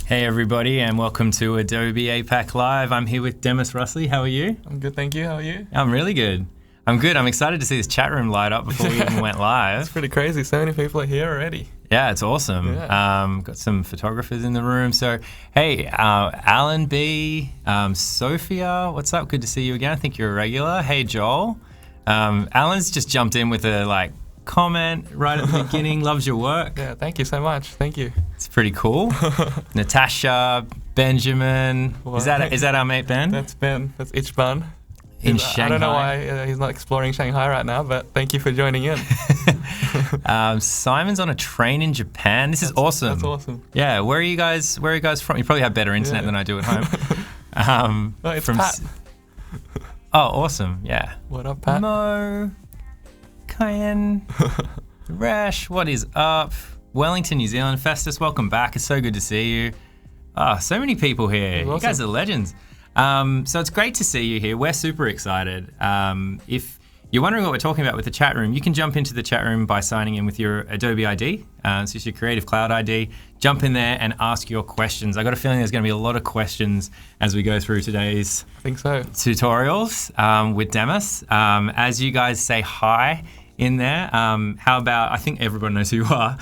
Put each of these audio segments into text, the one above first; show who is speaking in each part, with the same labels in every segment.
Speaker 1: Hey everybody, and welcome to Adobe APAC Live. I'm here with Demas, Rusli. How are you?
Speaker 2: I'm good, thank you. How are you?
Speaker 1: I'm really good. I'm good. I'm excited to see this chat room light up before we even went live.
Speaker 2: It's pretty crazy. So many people are here already.
Speaker 1: Yeah, it's awesome.
Speaker 2: Yeah.
Speaker 1: Got some photographers in the room. So, hey, Alan B, Sophia, what's up? Good to see you again. I think you're a regular. Hey, Joel. Alan's just jumped in with a comment right at the beginning. Loves your work.
Speaker 2: Yeah, thank you so much. Thank you.
Speaker 1: It's pretty cool. Natasha, Benjamin.
Speaker 2: Well,
Speaker 1: Is that our mate Ben?
Speaker 2: That's Ben. That's Ichban.
Speaker 1: In Shanghai.
Speaker 2: I don't know why he's not exploring Shanghai right now, but thank you for joining in.
Speaker 1: Simon's on a train in Japan. This is awesome.
Speaker 2: That's awesome.
Speaker 1: Yeah, where are you guys from? You probably have better internet than I do at home.
Speaker 2: It's Pat.
Speaker 1: Oh, awesome. Yeah.
Speaker 2: What up, Pat?
Speaker 1: Mo, Cayenne, Rash, what is up? Wellington, New Zealand. Festus, welcome back. It's so good to see you. So many people here.
Speaker 2: Awesome.
Speaker 1: You guys are legends. So it's great to see you here. We're super excited. If you're wondering what we're talking about with the chat room, you can jump into the chat room by signing in with your Adobe ID. So it's your Creative Cloud ID. Jump in there and ask your questions. I got a feeling there's going to be a lot of questions as we go through today's
Speaker 2: I think so.
Speaker 1: tutorials with Demas. As you guys say hi in there, how about, I think everyone knows who you are,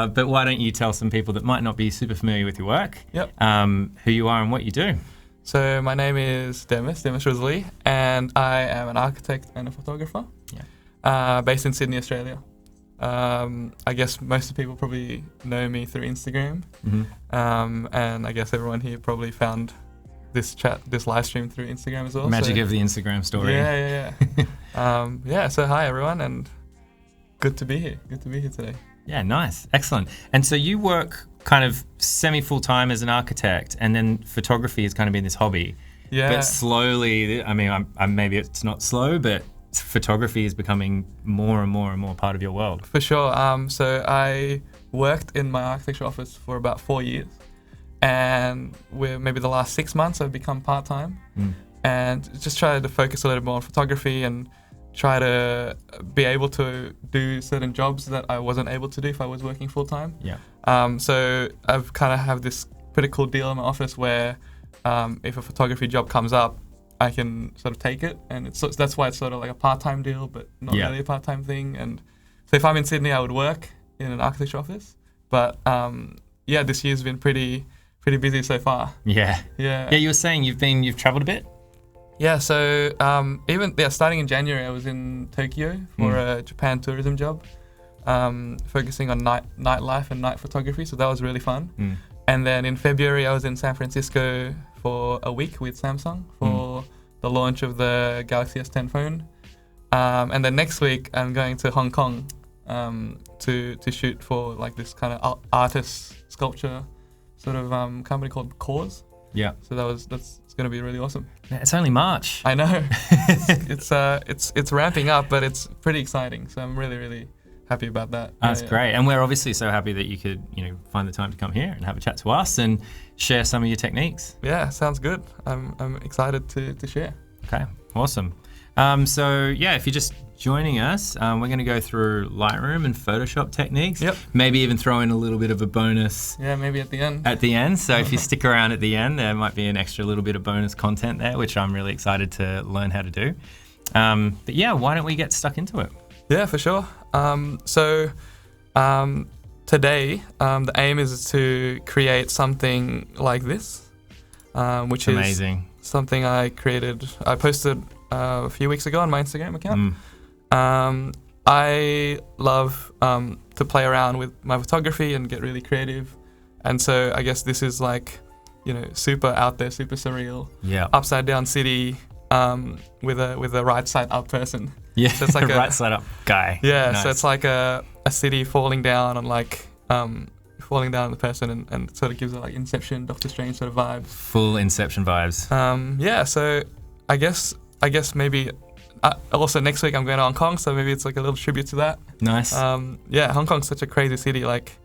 Speaker 1: but why don't you tell some people that might not be super familiar with your work, who you are and what you do?
Speaker 2: So my name is Demas Rusli, and I am an architect and a photographer based in Sydney, Australia. I guess most of the people probably know me through Instagram, and I guess everyone here probably found this live stream through Instagram as well.
Speaker 1: Magic of the Instagram story.
Speaker 2: Yeah. So hi everyone, and good to be here. Good to be here today.
Speaker 1: Yeah, nice, excellent. And so you work kind of semi-full-time as an architect, and then photography has kind of been this hobby.
Speaker 2: Yeah.
Speaker 1: But slowly, I mean, maybe it's not slow, but photography is becoming more and more and more part of your world.
Speaker 2: For sure. So I worked in my architecture office for about 4 years, and maybe the last 6 months I've become part-time, and just tried to focus a little more on photography and try to be able to do certain jobs that I wasn't able to do if I was working full-time.
Speaker 1: Yeah.
Speaker 2: So I've kind of have this pretty cool deal in my office where if a photography job comes up, I can sort of take it, and that's why it's sort of like a part-time deal, but not really a part-time thing. And so if I'm in Sydney, I would work in an architecture office, but this year's been pretty busy so far.
Speaker 1: Yeah. You were saying you've traveled a bit.
Speaker 2: Yeah, so starting in January, I was in Tokyo for a Japan tourism job, focusing on nightlife and night photography. So that was really fun. And then in February, I was in San Francisco for a week with Samsung for the launch of the Galaxy S10 phone. And then next week, I'm going to Hong Kong to shoot for like this kind of artist sculpture sort of company called Cause.
Speaker 1: Yeah.
Speaker 2: So that's going to be really awesome.
Speaker 1: It's only March.
Speaker 2: I know. It's ramping up, but it's pretty exciting. So I'm really, really happy about that.
Speaker 1: That's great. And we're obviously so happy that you could, find the time to come here and have a chat to us and share some of your techniques.
Speaker 2: Yeah, sounds good. I'm excited to share.
Speaker 1: Okay, awesome. If you're just joining us, we're going to go through Lightroom and Photoshop techniques.
Speaker 2: Yep.
Speaker 1: Maybe even throw in a little bit of a bonus.
Speaker 2: Yeah, maybe at the end.
Speaker 1: So if you stick around at the end, there might be an extra little bit of bonus content there, which I'm really excited to learn how to do. Why don't we get stuck into it?
Speaker 2: Yeah, for sure. Today, the aim is to create something like this, which is
Speaker 1: amazing.
Speaker 2: Something I created. I posted a few weeks ago on my Instagram account. I love to play around with my photography and get really creative, and so I guess this is like, super out there, super surreal.
Speaker 1: Yeah.
Speaker 2: Upside down city with a right side up person.
Speaker 1: Yeah.
Speaker 2: So it's like
Speaker 1: a right side up guy.
Speaker 2: Yeah.
Speaker 1: Nice.
Speaker 2: So it's like a city falling down on falling down on the person, and it sort of gives it like Inception, Doctor Strange sort of vibe.
Speaker 1: Full Inception vibes.
Speaker 2: So I guess maybe also next week I'm going to Hong Kong, so maybe it's like a little tribute to that.
Speaker 1: Nice.
Speaker 2: Hong Kong's such a crazy city. Like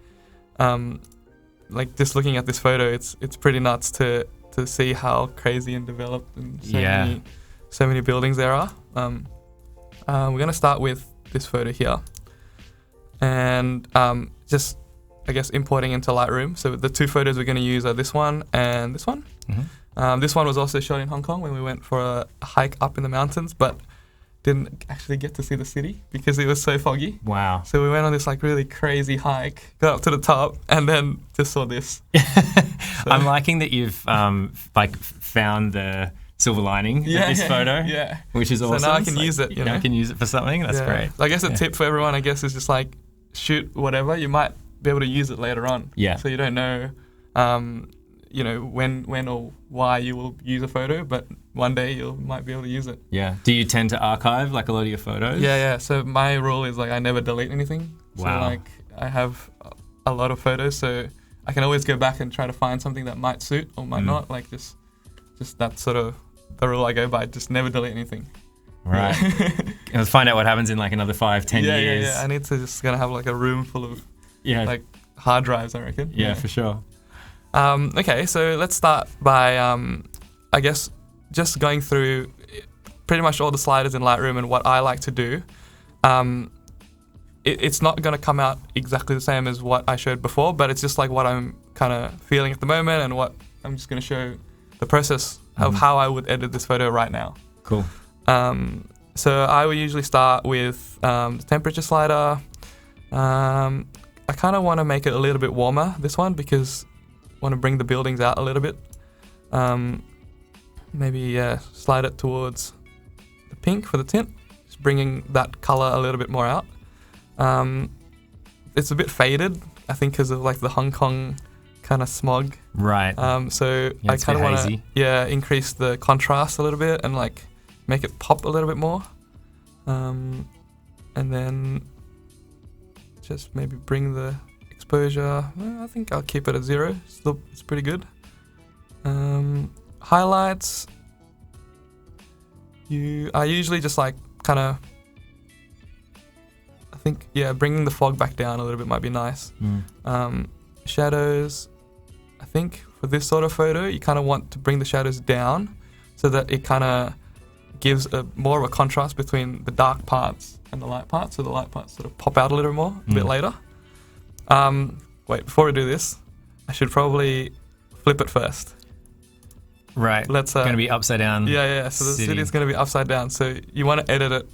Speaker 2: just looking at this photo, it's pretty nuts to see how crazy and developed and so many buildings there are. We're gonna start with this photo here, and just I guess, importing into Lightroom. So the two photos we're going to use are this one and this one. This one was also shot in Hong Kong when we went for a hike up in the mountains, but didn't actually get to see the city because it was so foggy.
Speaker 1: Wow.
Speaker 2: So we went on this like really crazy hike, got up to the top, and then just saw this.
Speaker 1: I'm liking that you've like found the silver lining of this photo, which is awesome.
Speaker 2: So now I can use it.
Speaker 1: I can use it for something. That's great.
Speaker 2: I guess a tip for everyone, I guess, is just like shoot whatever. You might be able to use it later on.
Speaker 1: Yeah.
Speaker 2: So you don't know, when or why you will use a photo, but one day you might be able to use it.
Speaker 1: Yeah. Do you tend to archive like a lot of your photos?
Speaker 2: Yeah. So my rule is like I never delete anything.
Speaker 1: Wow.
Speaker 2: So like I have a lot of photos, so I can always go back and try to find something that might suit or might not. Like just that's sort of the rule I go by. Just never delete anything.
Speaker 1: Right. And find out what happens in like another 5-10 years.
Speaker 2: Yeah. I need to just gonna have like a room full of like hard drives, I reckon.
Speaker 1: Yeah, for sure.
Speaker 2: Okay, so let's start by I guess just going through pretty much all the sliders in Lightroom and what I like to do. It's not going to come out exactly the same as what I showed before, but it's just like what I'm kind of feeling at the moment and what I'm just going to show the process of how I would edit this photo right now.
Speaker 1: Cool.
Speaker 2: So I would usually start with the temperature slider. I kind of want to make it a little bit warmer, this one, because I want to bring the buildings out a little bit. Maybe slide it towards the pink for the tint, just bringing that color a little bit more out. It's a bit faded, I think, because of like the Hong Kong kind of smog.
Speaker 1: Right.
Speaker 2: So I kind of want to increase the contrast a little bit and like make it pop a little bit more. And then just maybe bring the exposure. I think I'll keep it at 0. It's pretty good. Highlights. I usually just like kind of. I think bringing the fog back down a little bit might be nice. Shadows. I think for this sort of photo, you kind of want to bring the shadows down so that it kind of gives more of a contrast between the dark parts and the light parts. So the light parts sort of pop out a little more a bit later. Wait, before we do this, I should probably flip it first.
Speaker 1: Right.
Speaker 2: Let's.
Speaker 1: Going to be upside down.
Speaker 2: Yeah. So the city is going to be upside down. So you want to edit it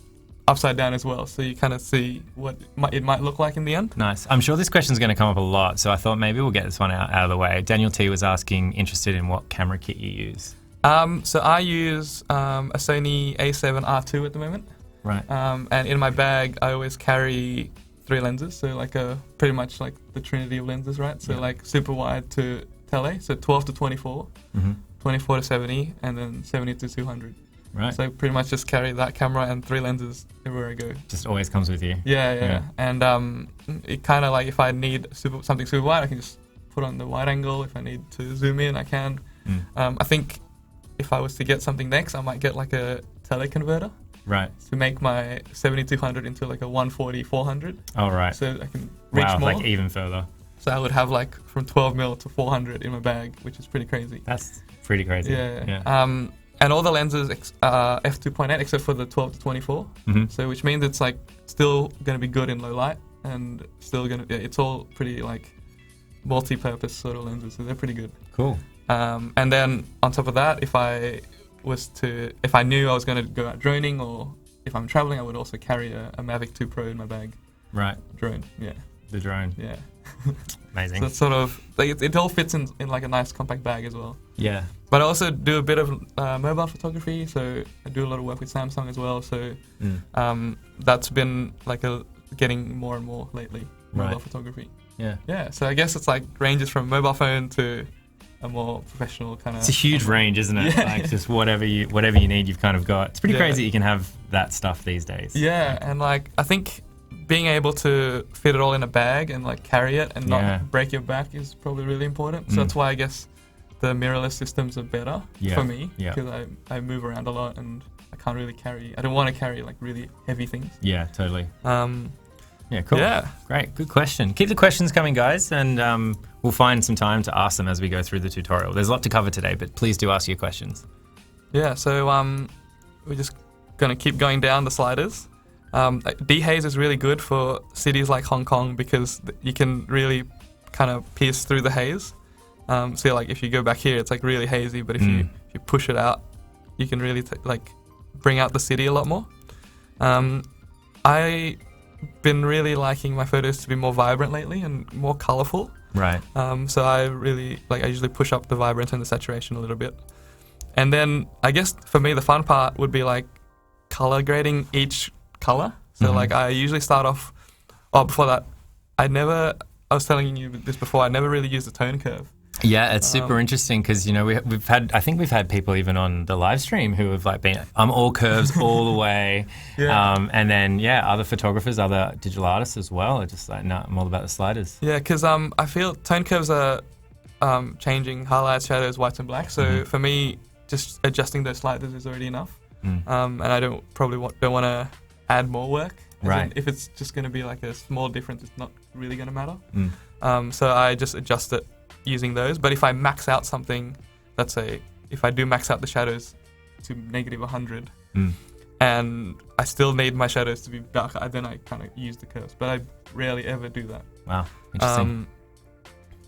Speaker 2: upside down as well, so you kind of see what it might look like in the end.
Speaker 1: Nice. I'm sure this question is going to come up a lot, so I thought maybe we'll get this one out of the way. Daniel T was interested in what camera kit you use.
Speaker 2: So I use a Sony A7 R2 at the moment.
Speaker 1: Right.
Speaker 2: And in my bag, I always carry 3 lenses, so like pretty much like the trinity of lenses, right? So like super wide to tele, so 12 to 24, 24 to 70, and then 70 to 200.
Speaker 1: Right.
Speaker 2: So pretty much just carry that camera and 3 lenses everywhere I go.
Speaker 1: Just always comes with you.
Speaker 2: Yeah. And it kind of like if I need something super wide, I can just put on the wide angle. If I need to zoom in, I can. I think if I was to get something next, I might get like a teleconverter.
Speaker 1: Right.
Speaker 2: To make my 70-200 into like a 140-400.
Speaker 1: Oh, right.
Speaker 2: So I can reach more.
Speaker 1: Like even further.
Speaker 2: So I would have like from 12mm to 400 in my bag, which is pretty crazy.
Speaker 1: That's pretty crazy.
Speaker 2: Yeah. And all the lenses are f2.8 except for the 12 to 24. So which means it's like still going to be good in low light and still going to, it's all pretty like multi-purpose sort of lenses. So they're pretty good.
Speaker 1: Cool.
Speaker 2: And then on top of that, if I knew I was going to go out droning or if I'm traveling, I would also carry a Mavic 2 Pro in my bag.
Speaker 1: Right.
Speaker 2: Drone, yeah.
Speaker 1: The drone.
Speaker 2: Yeah.
Speaker 1: Amazing.
Speaker 2: So it's sort of, like it all fits in like a nice compact bag as well.
Speaker 1: Yeah.
Speaker 2: But I also do a bit of mobile photography, so I do a lot of work with Samsung as well. So that's been like getting more and more lately, mobile photography.
Speaker 1: Yeah.
Speaker 2: Yeah, so I guess it's like ranges from mobile phone to a more professional kind of.
Speaker 1: It's a huge range, isn't it? Yeah. Like just whatever you need, you've kind of got. It's pretty crazy that you can have that stuff these days.
Speaker 2: Yeah, and like I think being able to fit it all in a bag and like carry it and not break your back is probably really important. So that's why I guess the mirrorless systems are better for me because I move around a lot and I can't really carry. I don't want to carry like really heavy things.
Speaker 1: Yeah, totally. Yeah, cool.
Speaker 2: Yeah.
Speaker 1: Great. Good question. Keep the questions coming, guys, and we'll find some time to ask them as we go through the tutorial. There's a lot to cover today, but please do ask your questions.
Speaker 2: Yeah, so we're just going to keep going down the sliders. Dehaze is really good for cities like Hong Kong because you can really kind of pierce through the haze. So like if you go back here, it's like really hazy, but if you push it out, you can really like bring out the city a lot more. I've been really liking my photos to be more vibrant lately and more colorful.
Speaker 1: Right.
Speaker 2: So I usually push up the vibrance and the saturation a little bit. And then I guess for me the fun part would be like color grading each color. So like I usually start off, before that, I was telling you this before, I never really used the tone curve.
Speaker 1: Yeah, it's super interesting because, you know, we've had people even on the live stream who have like been, I'm all curves all the way.
Speaker 2: Yeah.
Speaker 1: And then, other photographers, other digital artists as well are just like, no, I'm all about the sliders.
Speaker 2: Yeah, because I feel tone curves are changing highlights, shadows, whites and blacks. So for me, just adjusting those sliders is already enough. And I don't want to add more work.
Speaker 1: Right.
Speaker 2: If it's just going to be like a small difference, it's not really going to matter. So I just adjust it using those. But if I max out something, let's say if I do max out the shadows to -100 and I still need my shadows to be darker, then I kind of use the curves. But I rarely ever do that.
Speaker 1: Wow, interesting.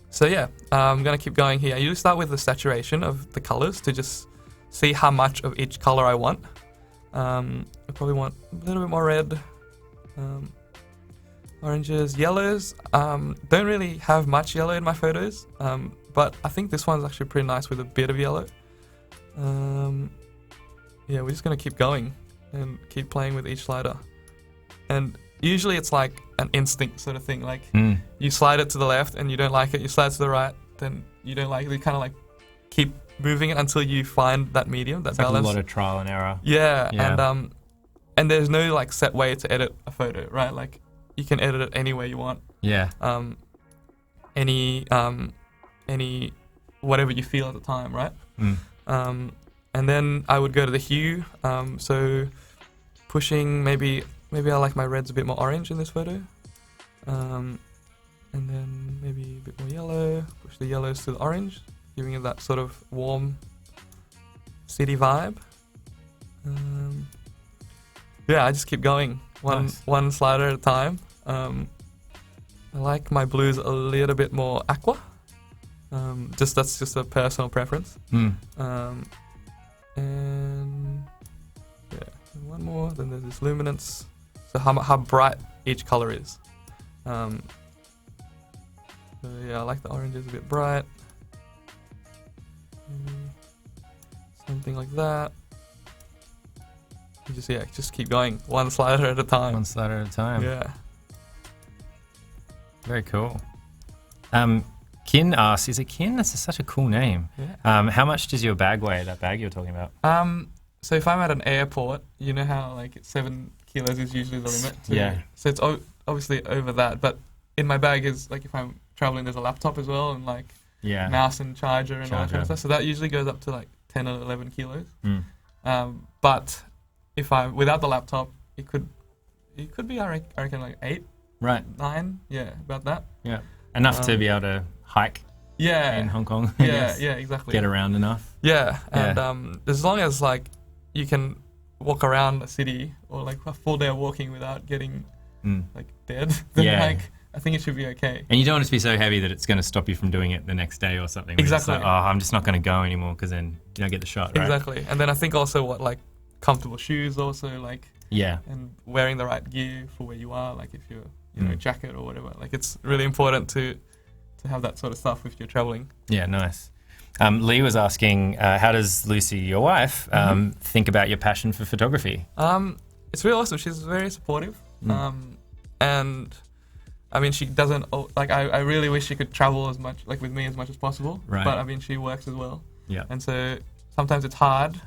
Speaker 2: So yeah, I'm going to keep going here. I usually start with the saturation of the colors to just see how much of each color I want. I probably want a little bit more red, oranges, yellows. Don't really have much yellow in my photos, but I think this one's actually pretty nice with a bit of yellow. Yeah, we're just going to keep going and keep playing with each slider. And usually it's like an instinct sort of thing. Like you slide it to the left and you don't like it. You slide it to the right, then you don't like it. You kind of like keep moving it until you find that medium, that
Speaker 1: it's
Speaker 2: balance.
Speaker 1: Like a lot of trial and error.
Speaker 2: Yeah. And there's no like set way to edit a photo, right? Like you can edit it any way you want.
Speaker 1: Yeah.
Speaker 2: Any whatever you feel at the time, right? And then I would go to the hue. So pushing maybe I like my reds a bit more orange in this photo. And then maybe a bit more yellow. Push the yellows to the orange, giving it that sort of warm city vibe. Yeah, I just keep going one slider at a time. I like my blues a little bit more aqua. That's just a personal preference. And yeah, one more. Then there's this luminance. So how bright each color is. So yeah, I like the oranges a bit bright. Maybe something like that. You just keep going one slider at a time.
Speaker 1: One slider at a time.
Speaker 2: Yeah.
Speaker 1: Very cool. Kin asks, is it Kin? That's such a cool name.
Speaker 2: Yeah.
Speaker 1: How much does your bag weigh, that bag you're talking about?
Speaker 2: So if I'm at an airport, you know how like 7 kilos is usually the limit.
Speaker 1: Yeah.
Speaker 2: So it's obviously over that, but in my bag is like if I'm traveling, there's a laptop as well and like mouse and charger and all that kind of stuff. So that usually goes up to like 10 or 11 kilos. But if I'm without the laptop, it could be I reckon like 8,
Speaker 1: right,
Speaker 2: 9, about that.
Speaker 1: Yeah, enough to be able to hike.
Speaker 2: Yeah,
Speaker 1: in Hong Kong.
Speaker 2: Yeah, exactly.
Speaker 1: Get around enough.
Speaker 2: Yeah, and as long as like you can walk around the city or like a full day of walking without getting like dead, then like I think it should be okay.
Speaker 1: And you don't want it to be so heavy that it's going to stop you from doing it the next day or something.
Speaker 2: Exactly.
Speaker 1: Like, I'm just not going to go anymore because then you don't get the shot. Right?
Speaker 2: Exactly. And then I think also like comfortable shoes also like and wearing the right gear for where you are, like if you're jacket or whatever, like it's really important to have that sort of stuff if you're traveling.
Speaker 1: Yeah, nice. Lee was asking, how does Lucy, your wife, think about your passion for photography?
Speaker 2: It's really awesome. She's very supportive. And I mean, she doesn't like. I really wish she could travel as much, like with me, as much as possible.
Speaker 1: Right.
Speaker 2: But I mean, she works as well.
Speaker 1: Yeah.
Speaker 2: And so sometimes it's hard.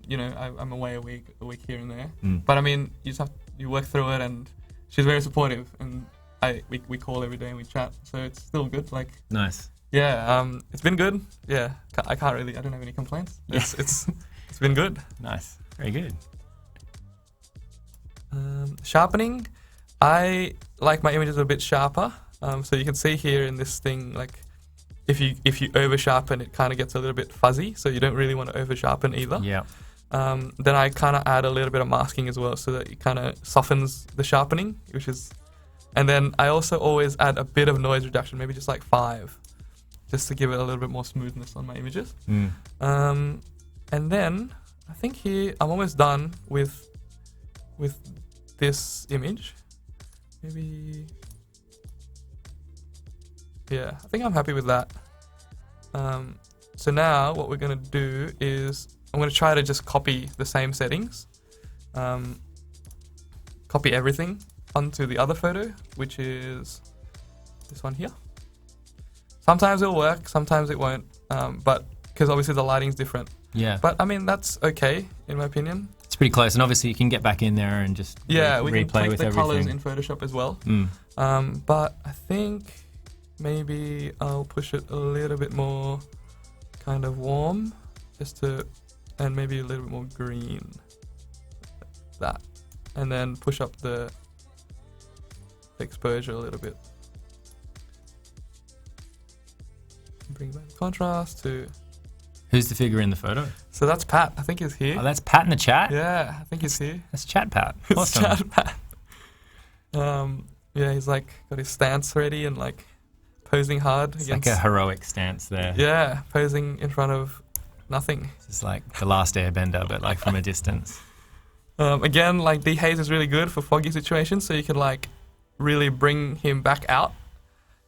Speaker 2: You know, I'm away a week here and there. But I mean, you work through it, and she's very supportive. And we call every day and we chat, so it's still good. Like
Speaker 1: nice.
Speaker 2: Yeah. It's been good. Yeah. I don't have any complaints. It's been good.
Speaker 1: Nice. Very good.
Speaker 2: Sharpening. I like my images a bit sharper. So you can see here in this thing, like if you over sharpen, it kind of gets a little bit fuzzy. So you don't really want to over sharpen either.
Speaker 1: Yeah.
Speaker 2: Then I kind of add a little bit of masking as well, so that it kind of softens the sharpening, which is And then I also always add a bit of noise reduction, maybe just like 5, just to give it a little bit more smoothness on my images. And then I think here I'm almost done with this image. Maybe, yeah, I think I'm happy with that. So now what we're gonna do is I'm gonna try to just copy the same settings, copy everything onto the other photo, which is this one here. Sometimes it'll work, sometimes it won't, but because obviously the lighting's different.
Speaker 1: Yeah.
Speaker 2: But I mean, that's okay in my opinion.
Speaker 1: It's pretty close, and obviously you can get back in there and just
Speaker 2: we can
Speaker 1: replay
Speaker 2: tweak
Speaker 1: with
Speaker 2: the
Speaker 1: everything.
Speaker 2: colors in Photoshop as well. But I think maybe I'll push it a little bit more kind of warm, and maybe a little bit more green. That, and then push up the exposure a little bit. Bring back the contrast to.
Speaker 1: Who's the figure in the photo?
Speaker 2: So that's Pat. I think he's here.
Speaker 1: Oh, that's Pat in the chat?
Speaker 2: Yeah, I think he's here.
Speaker 1: That's Chat Pat.
Speaker 2: It's
Speaker 1: Awesome.
Speaker 2: Chat Pat. Yeah, he's like got his stance ready and like posing hard.
Speaker 1: It's
Speaker 2: against,
Speaker 1: like a heroic stance there.
Speaker 2: yeah, posing in front of nothing.
Speaker 1: It's like the last airbender, but like from a distance.
Speaker 2: Again, like dehaze is really good for foggy situations, so you can like really bring him back out.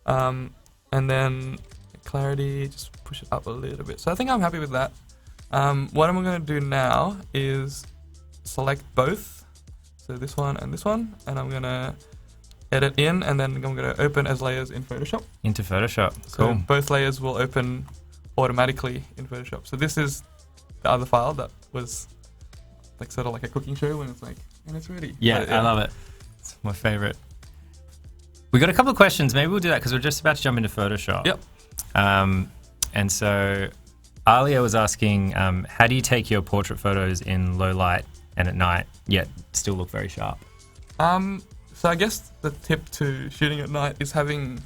Speaker 2: And then clarity, just push it up a little bit. So I think I'm happy with that. What I'm going to do now is select both. So this one, and I'm going to edit in, and then I'm going to open as layers in Photoshop.
Speaker 1: Into Photoshop.
Speaker 2: So
Speaker 1: Cool.
Speaker 2: both layers will open automatically in Photoshop. So this is the other file that was like sort of like a cooking show when it's like, and it's ready.
Speaker 1: Yeah, I love it. It's my favorite. We got a couple of questions. Maybe we'll do that because we're just about to jump into Photoshop.
Speaker 2: Yep.
Speaker 1: And so Alia was asking, how do you take your portrait photos in low light and at night, yet still look very sharp?
Speaker 2: So I guess the tip to shooting at night is having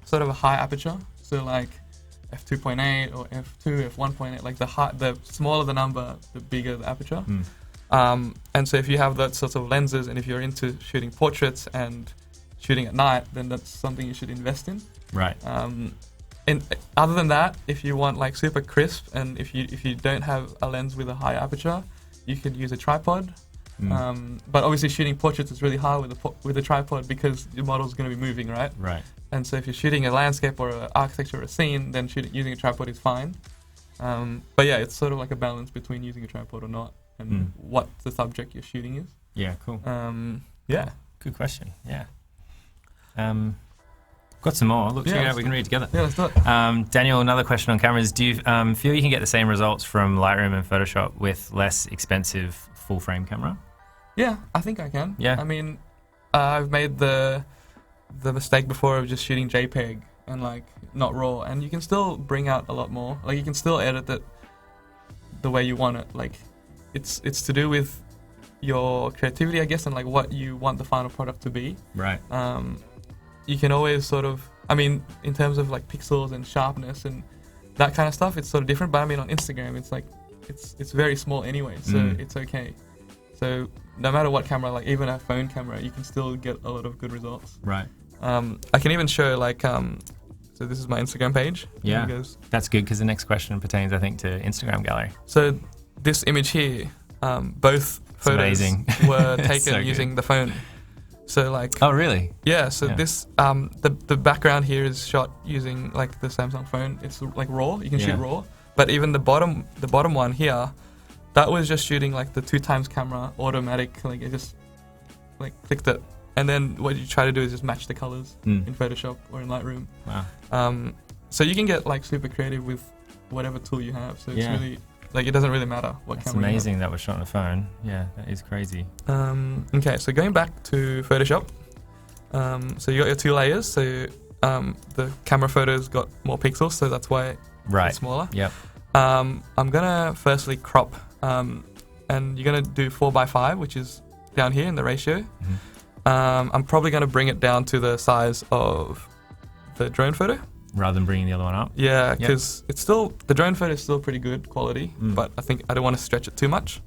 Speaker 2: sort of a high aperture. So like f2.8 or f2, f1.8, like the smaller the number, the bigger the aperture. And so if you have that sort of lenses, and if you're into shooting portraits and shooting at night, then that's something you should invest in.
Speaker 1: Right.
Speaker 2: And other than that, if you want like super crisp, and if you don't have a lens with a high aperture, you could use a tripod. But obviously shooting portraits is really hard with a tripod because your model's going to be moving, right?
Speaker 1: Right.
Speaker 2: And so if you're shooting a landscape or an architecture or a scene, then using a tripod is fine. But yeah, it's sort of like a balance between using a tripod or not, and what the subject you're shooting is.
Speaker 1: Yeah, cool.
Speaker 2: Yeah.
Speaker 1: Good question. Yeah. Got some more. Look, check it out. We can read together.
Speaker 2: Yeah, let's do it.
Speaker 1: Daniel, another question on cameras. Do you feel you can get the same results from Lightroom and Photoshop with less expensive full frame camera?
Speaker 2: Yeah, I think I can.
Speaker 1: Yeah.
Speaker 2: I mean, I've made the mistake before of just shooting JPEG and like not RAW, and you can still bring out a lot more. Like you can still edit it the way you want it. Like it's to do with your creativity, I guess, and like what you want the final product to be.
Speaker 1: Right.
Speaker 2: You can always sort of, I mean, in terms of like pixels and sharpness and that kind of stuff, it's sort of different. But I mean, on Instagram, it's like it's very small anyway, so it's okay. So no matter what camera, like even a phone camera, you can still get a lot of good results.
Speaker 1: Right.
Speaker 2: I can even show like, so this is my Instagram page.
Speaker 1: Yeah, that's good because the next question pertains, I think, to Instagram gallery.
Speaker 2: So this image here, both photos were taken
Speaker 1: so
Speaker 2: using the phone. So like.
Speaker 1: Oh really?
Speaker 2: Yeah. So this, the background here is shot using like the Samsung phone. It's like RAW. You can shoot RAW. But even the bottom one here, that was just shooting like the 2x camera automatic. Like it just like clicked it, and then what you try to do is just match the colors in Photoshop or in Lightroom.
Speaker 1: Wow.
Speaker 2: So you can get like super creative with whatever tool you have. So it's really like it doesn't really matter what camera.
Speaker 1: It's amazing that was shot on a phone. Yeah, that is crazy.
Speaker 2: Okay, so going back to Photoshop. So you got your 2 layers. So the camera photos got more pixels, so that's why it's smaller.
Speaker 1: Yep.
Speaker 2: I'm gonna firstly crop, and you're gonna do 4:5, which is down here in the ratio. I'm probably gonna bring it down to the size of the drone photo.
Speaker 1: Rather than bringing the other one up?
Speaker 2: Yeah, because it's still, the drone photo is still pretty good quality, but I think I don't want to stretch it too much.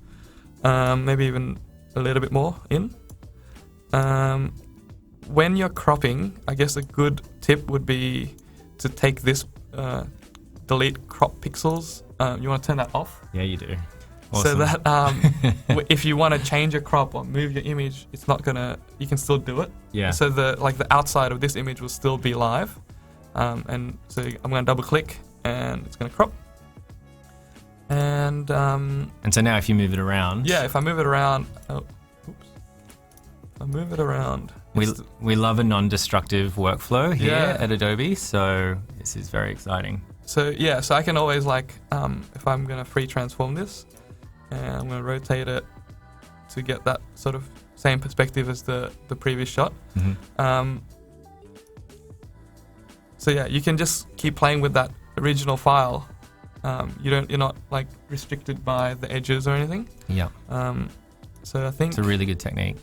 Speaker 2: Maybe even a little bit more in. when you're cropping, I guess a good tip would be to take this delete crop pixels. You want to turn that off.
Speaker 1: Yeah, you do. Awesome.
Speaker 2: So that if you want to change a crop or move your image, it's not gonna. You can still do it.
Speaker 1: Yeah.
Speaker 2: So the outside of this image will still be live, and so I'm gonna double click and it's gonna crop. And
Speaker 1: so now if you move it around.
Speaker 2: Yeah, if I move it around. Oh, oops. If I move it around.
Speaker 1: We love a non-destructive workflow here at Adobe, so this is very exciting.
Speaker 2: So yeah, so I can always if I'm gonna free transform this, and I'm gonna rotate it to get that sort of same perspective as the previous shot.
Speaker 1: Mm-hmm.
Speaker 2: So yeah, you can just keep playing with that original file. You're not like restricted by the edges or anything.
Speaker 1: Yeah.
Speaker 2: So I think
Speaker 1: it's a really good technique.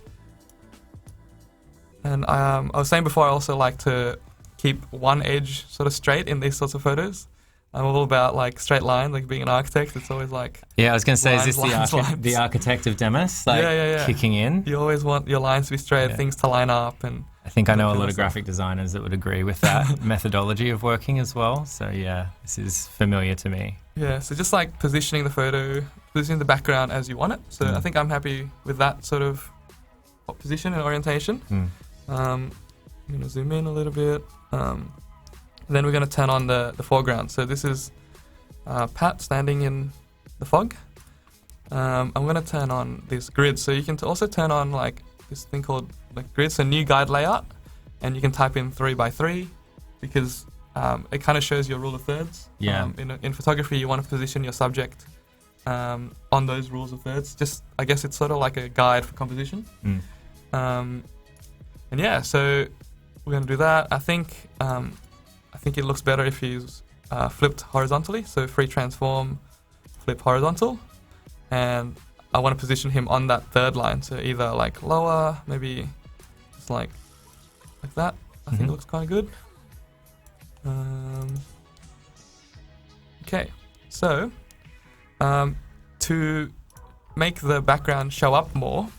Speaker 2: And I was saying before, I also like to keep one edge sort of straight in these sorts of photos. I'm all about like straight lines, like being an architect. It's always like
Speaker 1: I was going to say,
Speaker 2: lines,
Speaker 1: is this
Speaker 2: lines.
Speaker 1: the architect of Demas?
Speaker 2: Yeah.
Speaker 1: Kicking in.
Speaker 2: You always want your lines to be straight, things to line up, and
Speaker 1: I think I know a lot of graphic designers that would agree with that methodology of working as well. So yeah, this is familiar to me.
Speaker 2: Yeah, so just like positioning the photo, positioning the background as you want it. So I think I'm happy with that sort of position and orientation. I'm going to zoom in a little bit. Then we're going to turn on the foreground. So this is Pat standing in the fog. I'm going to turn on this grid. So you can also turn on like this thing called like grid, so new guide layout, and you can type in 3x3 because it kind of shows your rule of thirds.
Speaker 1: Yeah.
Speaker 2: In photography, you want to position your subject on those rules of thirds. I guess it's sort of like a guide for composition. And yeah, so we're going to do that. I think it looks better if he's flipped horizontally. So free transform, flip horizontal. And I want to position him on that third line. So either like lower, maybe just like that. I think it looks kind of good. Okay, so to make the background show up more,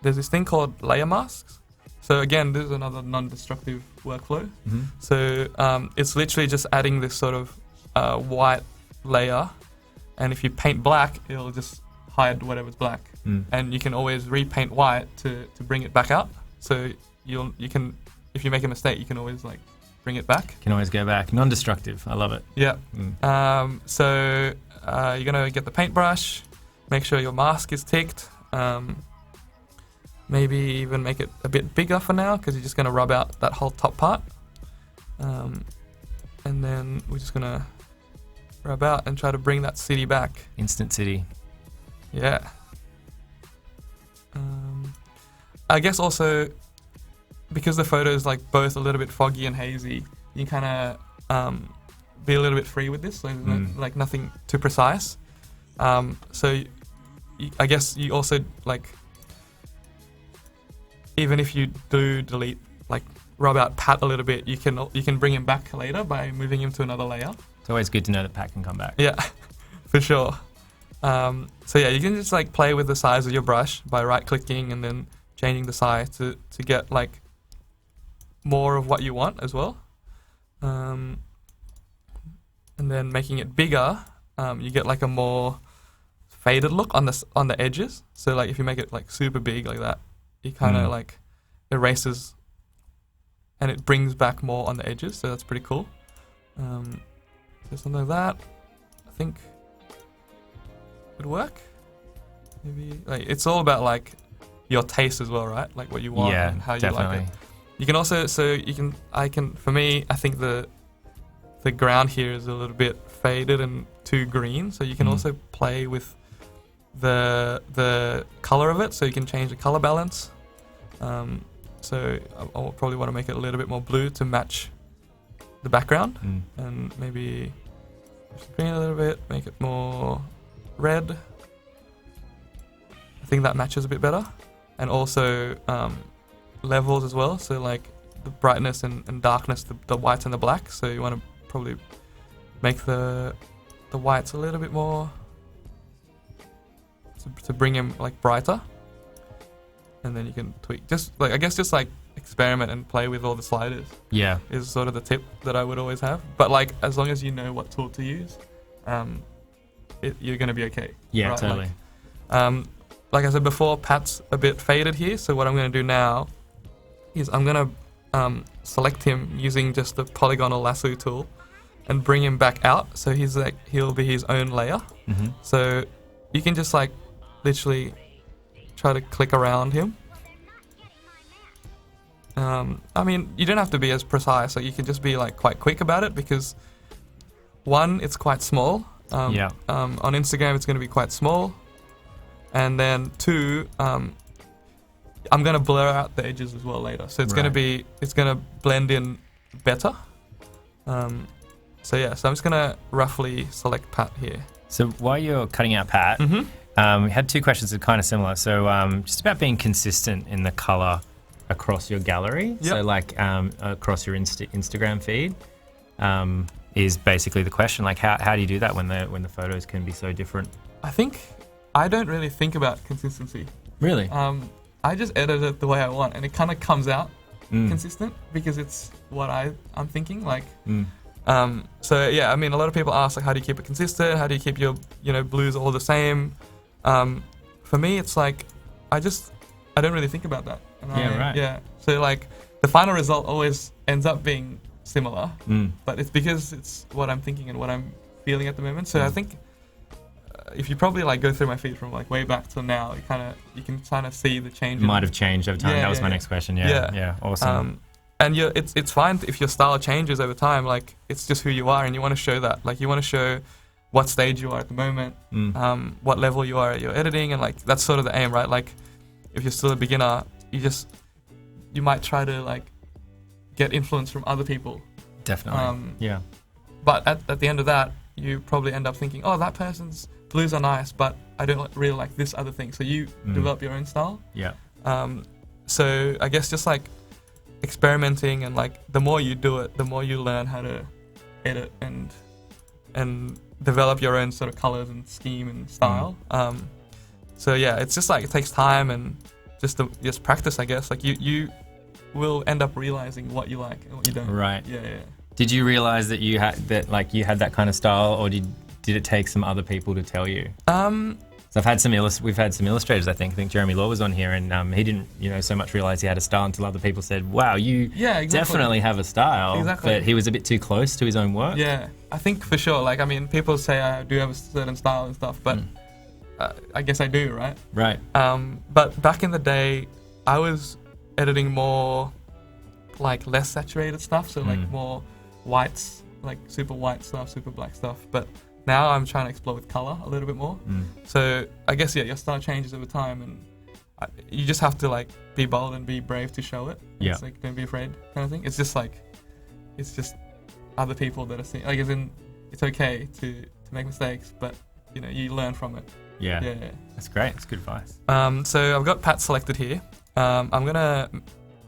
Speaker 2: there's this thing called layer masks. So again, this is another non-destructive workflow. So it's literally just adding this sort of white layer, and if you paint black, it'll just hide whatever's black. And you can always repaint white to bring it back out. So you can, if you make a mistake, you can always like bring it back.
Speaker 1: Can always go back. Non-destructive. I love it.
Speaker 2: Yeah. So you're gonna get the paintbrush, make sure your mask is ticked. Maybe even make it a bit bigger for now because you're just gonna rub out that whole top part. And then we're just gonna rub out and try to bring that city back.
Speaker 1: Instant city.
Speaker 2: Yeah. I guess also because the photo is like both a little bit foggy and hazy, you kind of be a little bit free with this, so like nothing too precise. So I guess you also like, even if you do delete, like rub out Pat a little bit, you can bring him back later by moving him to another layer.
Speaker 1: It's always good to know that Pat can come back.
Speaker 2: Yeah, for sure. So yeah, you can just like play with the size of your brush by right-clicking and then changing the size to get like more of what you want as well. And then making it bigger, you get like a more faded look on the edges. So like if you make it like super big like that, it kind of like erases and it brings back more on the edges. So that's pretty cool. So something like that, I think would work. Maybe like it's all about like your taste as well, right? Like what you want and how you like it. You can also, for me, I think the ground here is a little bit faded and too green. So you can also play with the color of it. So you can change the color balance. So I'll probably want to make it a little bit more blue to match the background, and maybe green a little bit, make it more red. I think that matches a bit better, and also levels as well. So like the brightness and darkness, the whites and the black. So you want to probably make the whites a little bit more to bring them like brighter. and then you can tweak. Just like, I guess, just like experiment and play with all the sliders.
Speaker 1: Yeah.
Speaker 2: Is sort of the tip that I would always have. But like, as long as you know what tool to use, you're gonna be okay.
Speaker 1: Yeah,
Speaker 2: right?
Speaker 1: totally.
Speaker 2: Like I said before, Pat's a bit faded here. So what I'm gonna do now is I'm gonna select him using just the polygonal lasso tool and bring him back out. So he'll be his own layer.
Speaker 1: Mm-hmm.
Speaker 2: So you can just like literally try to click around him. I mean, you don't have to be as precise. Like, you can just be like quite quick about it, because one, it's quite small. On Instagram, it's going to be quite small, and then two, I'm going to blur out the edges as well later. So it's going to blend in better. So I'm just going to roughly select Pat here.
Speaker 1: So while you're cutting out Pat, we had two questions that are kind of similar. So just about being consistent in the color across your gallery.
Speaker 2: Yep.
Speaker 1: So like across your Instagram feed is basically the question. Like how do you do that when the photos can be so different?
Speaker 2: I think I don't really think about consistency.
Speaker 1: Really?
Speaker 2: I just edit it the way I want, and it kind of comes out consistent because it's what I'm thinking. Like, so yeah, I mean, a lot of people ask, like, how do you keep it consistent? How do you keep your blues all the same? For me, it's like I don't really think about that. And yeah. So like the final result always ends up being similar, but it's because it's what I'm thinking and what I'm feeling at the moment. So I think if you probably like go through my feed from like way back till now, you can kind of see the change.
Speaker 1: Might have changed over time. That was my next question. Yeah. Awesome.
Speaker 2: And it's fine if your style changes over time. Like, it's just who you are, and you want to show that. Like, you want to show what stage you are at the moment, what level you are at your editing, and like that's sort of the aim, right? Like, if you're still a beginner, you might try to like get influence from other people.
Speaker 1: Definitely. Yeah.
Speaker 2: But at the end of that, you probably end up thinking, oh, that person's blues are nice, but I don't really like this other thing. So you develop your own style.
Speaker 1: Yeah.
Speaker 2: So I guess just like experimenting, and like the more you do it, the more you learn how to edit and develop your own sort of colors and scheme and style. So yeah, it's just like it takes time and just practice, I guess. Like you will end up realizing what you like and what you don't.
Speaker 1: Right.
Speaker 2: Yeah.
Speaker 1: Did you realize that you had that kind of style, or did it take some other people to tell you? So we've had some illustrators. I think Jeremy Law was on here, and he didn't so much realize he had a style until other people said, "Wow, you definitely have a style."
Speaker 2: Exactly.
Speaker 1: But he was a bit too close to his own work.
Speaker 2: Yeah, I think for sure. Like, I mean, people say I do have a certain style and stuff, but I guess I do, right?
Speaker 1: Right.
Speaker 2: But back in the day, I was editing more like less saturated stuff, so like more whites, like super white stuff, super black stuff. But now I'm trying to explore with color a little bit more. So I guess your style changes over time, and you just have to like be bold and be brave to show it.
Speaker 1: Yeah.
Speaker 2: It's like, don't be afraid, kind of thing. It's just other people that are seeing. Like, as in, it's okay to make mistakes, but you learn from it.
Speaker 1: Yeah. That's great. That's good advice.
Speaker 2: So I've got Pat selected here. I'm gonna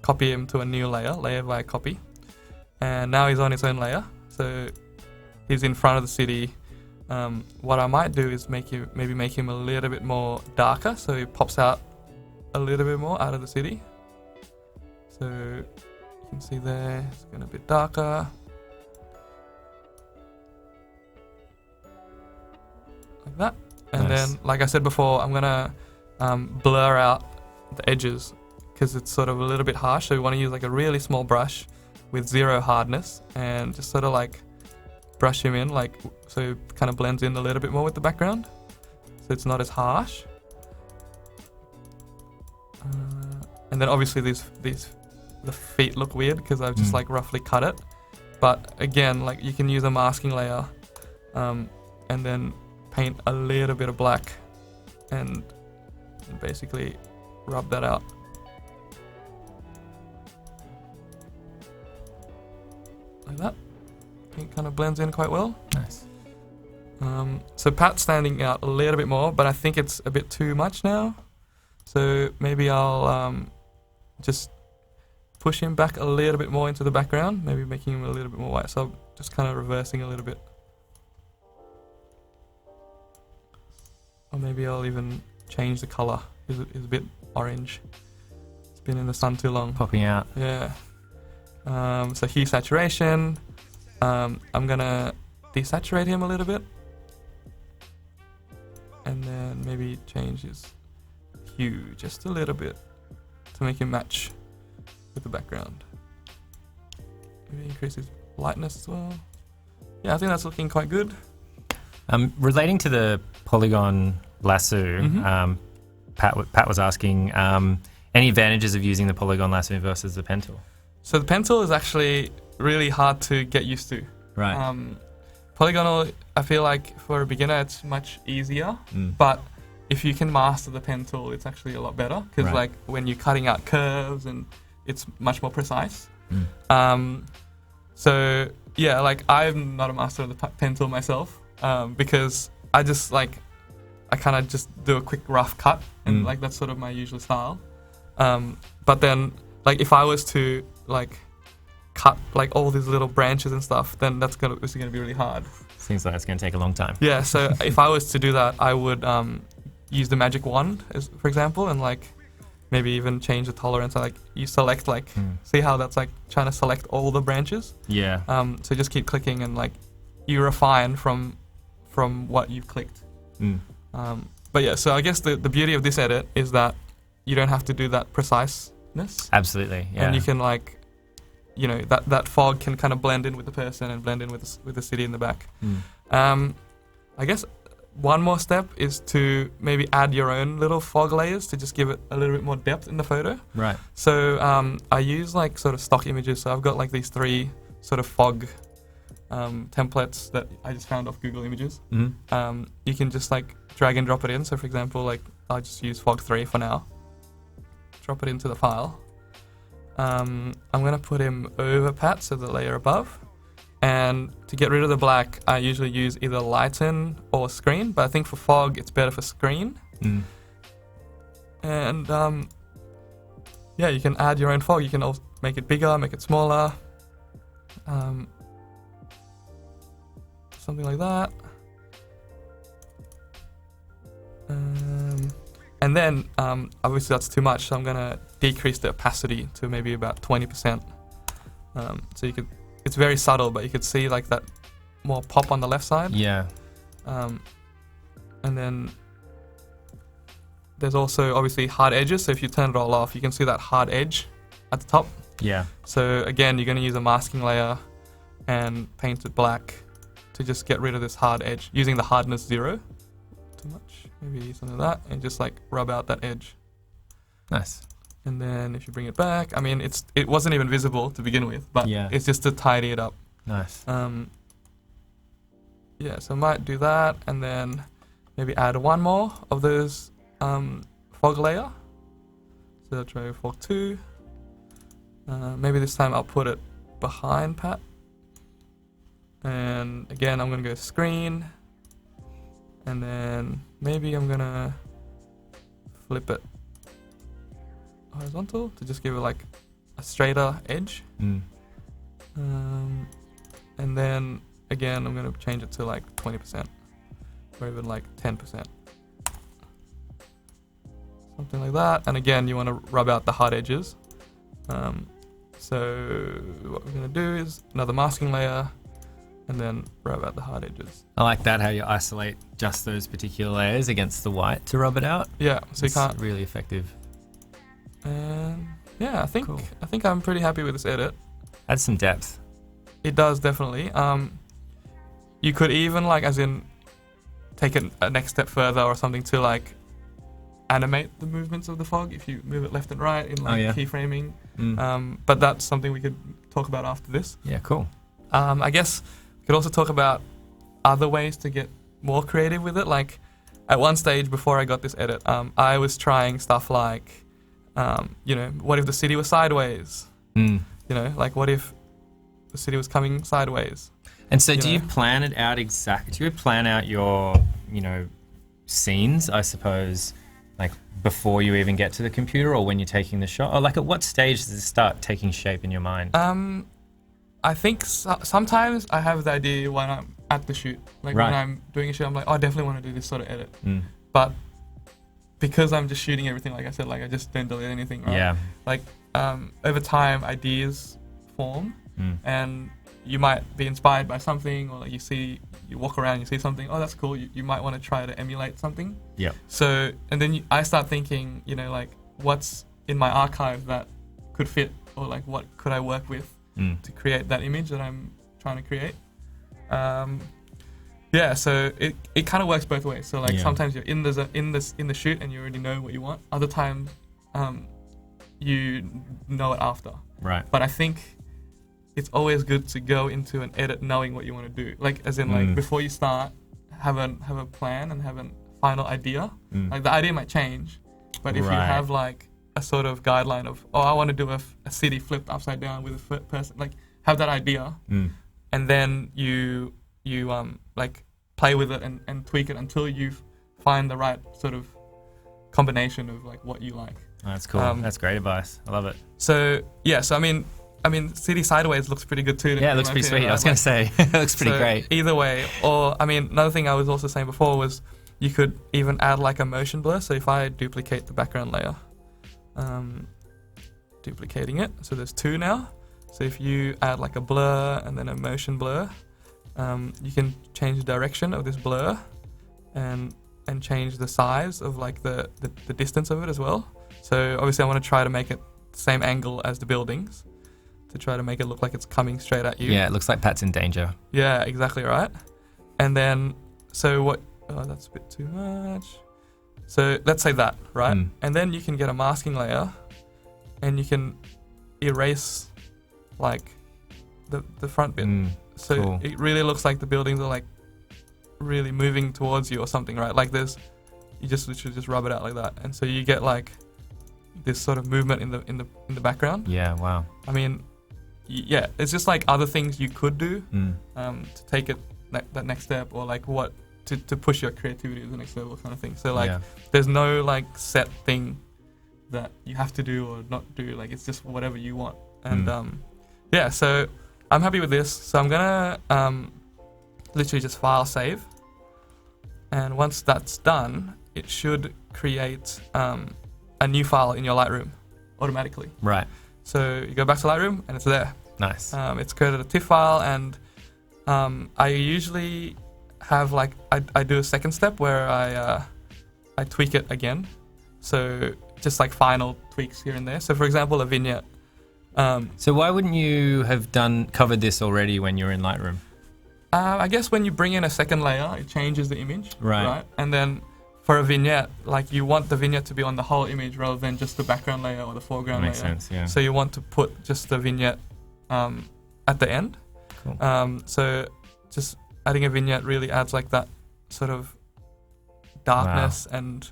Speaker 2: copy him to a new layer via copy, and now he's on his own layer. So he's in front of the city. What I might do is make him a little bit more darker, so he pops out a little bit more out of the city. So you can see there, it's going a bit darker. Like that. And then, like I said before, I'm going to blur out the edges because it's sort of a little bit harsh. So we want to use like a really small brush with zero hardness and just sort of like brush him in, like, so it kind of blends in a little bit more with the background, so it's not as harsh. And then obviously the feet look weird because I've just like roughly cut it. But again, like, you can use a masking layer, and then paint a little bit of black and basically rub that out. Like that. It kind of blends in quite well.
Speaker 1: Nice.
Speaker 2: So Pat's standing out a little bit more, but I think it's a bit too much now. So maybe I'll just push him back a little bit more into the background, maybe making him a little bit more white. So I'm just kind of reversing a little bit. Or maybe I'll even change the color. It's a bit orange. been in the sun too long.
Speaker 1: Popping out.
Speaker 2: Yeah. So hue saturation. I'm gonna desaturate him a little bit, and then maybe change his hue just a little bit to make him match with the background. Maybe increase his lightness as well. Yeah, I think that's looking quite good.
Speaker 1: Relating to the polygon lasso, Pat was asking any advantages of using the polygon lasso versus the pen tool.
Speaker 2: So the pen tool is actually really hard to get used to.
Speaker 1: Right.
Speaker 2: Polygonal, I feel like for a beginner it's much easier, but if you can master the pen tool, it's actually a lot better because like when you're cutting out curves and it's much more precise. So yeah, like I'm not a master of the pen tool myself because I just like I kind of just do a quick rough cut and like that's sort of my usual style. But then like if I was to like cut like all these little branches and stuff, then this is gonna be really hard.
Speaker 1: Seems like it's gonna take a long time.
Speaker 2: Yeah, so if I was to do that, I would use the magic wand, for example, and like maybe even change the tolerance. Like you select like see how that's like trying to select all the branches.
Speaker 1: Yeah.
Speaker 2: So just keep clicking and like you refine from what you've clicked. But yeah, so I guess the beauty of this edit is that you don't have to do that preciseness.
Speaker 1: Absolutely. Yeah.
Speaker 2: And you can like, you know, that fog can kind of blend in with the person and blend in with the city in the back. I guess one more step is to maybe add your own little fog layers to just give it a little bit more depth in the photo.
Speaker 1: Right.
Speaker 2: So I use like sort of stock images. So I've got like these 3 sort of fog templates that I just found off Google Images. You can just like drag and drop it in. So for example, like I'll just use fog 3 for now. Drop it into the file. I'm gonna put him over Pat, so the layer above. And to get rid of the black, I usually use either lighten or screen, but I think for fog, it's better for screen. And yeah, you can add your own fog. You can also make it bigger, make it smaller. Something like that. And then, obviously that's too much, so I'm gonna decrease the opacity to maybe about 20%. So you could, it's very subtle, but you could see like that more pop on the left side.
Speaker 1: Yeah.
Speaker 2: And then there's also obviously hard edges, so if you turn it all off, you can see that hard edge at the top.
Speaker 1: Yeah.
Speaker 2: So again, you're gonna use a masking layer and paint it black to just get rid of this hard edge, using the hardness 0. Too much, maybe something like that, and just like rub out that edge.
Speaker 1: Nice.
Speaker 2: And then if you bring it back, I mean, it wasn't even visible to begin with, but it's just to tidy it up.
Speaker 1: Nice.
Speaker 2: Yeah, so I might do that, and then maybe add one more of those fog layer. So I'll try fog 2. Maybe this time I'll put it behind Pat. And again, I'm gonna go screen. And then maybe I'm gonna flip it horizontal to just give it like a straighter edge. And then again, I'm gonna change it to like 20% or even like 10%. Something like that. And again, you want to rub out the hard edges. So what we're gonna do is another masking layer, and then rub out the hard edges.
Speaker 1: I like that, how you isolate just those particular layers against the white to rub it out.
Speaker 2: Yeah, so
Speaker 1: it's
Speaker 2: you can't.
Speaker 1: Really effective.
Speaker 2: And yeah, I think I'm pretty happy with this edit.
Speaker 1: Adds some depth.
Speaker 2: It does, definitely. You could even like, as in, take it a next step further or something to like animate the movements of the fog if you move it left and right in like keyframing. But that's something we could talk about after this.
Speaker 1: Yeah, cool.
Speaker 2: I guess we could also talk about other ways to get more creative with it. Like at one stage before I got this edit, I was trying stuff like, you know, what if the city was sideways? You know, like what if the city was coming sideways?
Speaker 1: And so do you plan it out exactly? Do you plan out your, you know, scenes, I suppose, like before you even get to the computer or when you're taking the shot? Or like at what stage does it start taking shape in your mind?
Speaker 2: I think sometimes I have the idea when I'm at the shoot. Like when I'm doing a shoot, I'm like, oh, I definitely want to do this sort of edit. But because I'm just shooting everything, like I said, like I just don't delete anything, right?
Speaker 1: Yeah.
Speaker 2: Like over time, ideas form, and you might be inspired by something, or like you walk around, you see something, oh, that's cool. You might want to try to emulate something.
Speaker 1: Yeah.
Speaker 2: So, and then I start thinking, like what's in my archive that could fit, or like what could I work with to create that image that I'm trying to create. So it kind of works both ways. So like sometimes you're in the shoot and you already know what you want. Other times, you know it after.
Speaker 1: Right.
Speaker 2: But I think it's always good to go into an edit knowing what you want to do. Like as in like before you start, have a plan and have a final idea. Like the idea might change, but if you have like a sort of guideline of, I want to do a city flipped upside down with a person, like have that idea, and then you like play with it and tweak it until you find the right sort of combination of like what you like.
Speaker 1: Oh, that's cool. That's great advice. I love it.
Speaker 2: So I mean, City Sideways looks pretty good too.
Speaker 1: Yeah, it looks pretty sweet. Right? I was going to say, it looks pretty great.
Speaker 2: Either way, or I mean, another thing I was also saying before was you could even add like a motion blur. So if I duplicate the background layer, duplicating it, so there's two now. So if you add like a blur and then a motion blur, you can change the direction of this blur and change the size of like the distance of it as well. So obviously I want to try to make it the same angle as the buildings to try to make it look like it's coming straight at you.
Speaker 1: Yeah, it looks like Pat's in danger.
Speaker 2: Yeah, exactly right. And then, that's a bit too much. So let's say that, right? And then you can get a masking layer and you can erase like the front bit. So cool. It really looks like the buildings are like really moving towards you or something, right? Like you just literally just rub it out like that. And so you get like this sort of movement in the background.
Speaker 1: Yeah, wow.
Speaker 2: I mean, yeah, it's just like other things you could do to take it that next step, or like what to push your creativity to the next level kind of thing. So like there's no like set thing that you have to do or not do. Like it's just whatever you want. And so I'm happy with this. So I'm gonna literally just file save, and once that's done, it should create a new file in your Lightroom automatically.
Speaker 1: Right.
Speaker 2: So you go back to Lightroom and it's there.
Speaker 1: Nice.
Speaker 2: It's created a TIFF file, and I usually have like I do a second step where I tweak it again. So just like final tweaks here and there. So for example, a vignette.
Speaker 1: So why wouldn't you have covered this already when you're in Lightroom?
Speaker 2: I guess when you bring in a second layer, it changes the image.
Speaker 1: Right.
Speaker 2: And then for a vignette, like you want the vignette to be on the whole image rather than just the background layer or the foreground layer.
Speaker 1: Makes sense, yeah.
Speaker 2: So you want to put just the vignette at the end.
Speaker 1: Cool.
Speaker 2: So just adding a vignette really adds like that sort of darkness and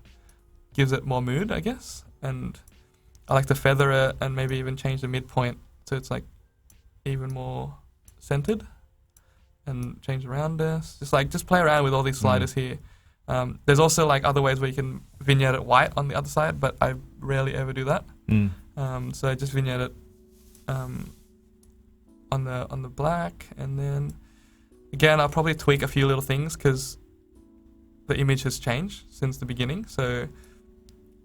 Speaker 2: gives it more mood, I guess. And I like to feather it and maybe even change the midpoint so it's like even more centered, and change the roundness. Just play around with all these sliders here. There's also like other ways where you can vignette it white on the other side, but I rarely ever do that. So I just vignette it on the black, and then again I'll probably tweak a few little things because the image has changed since the beginning. So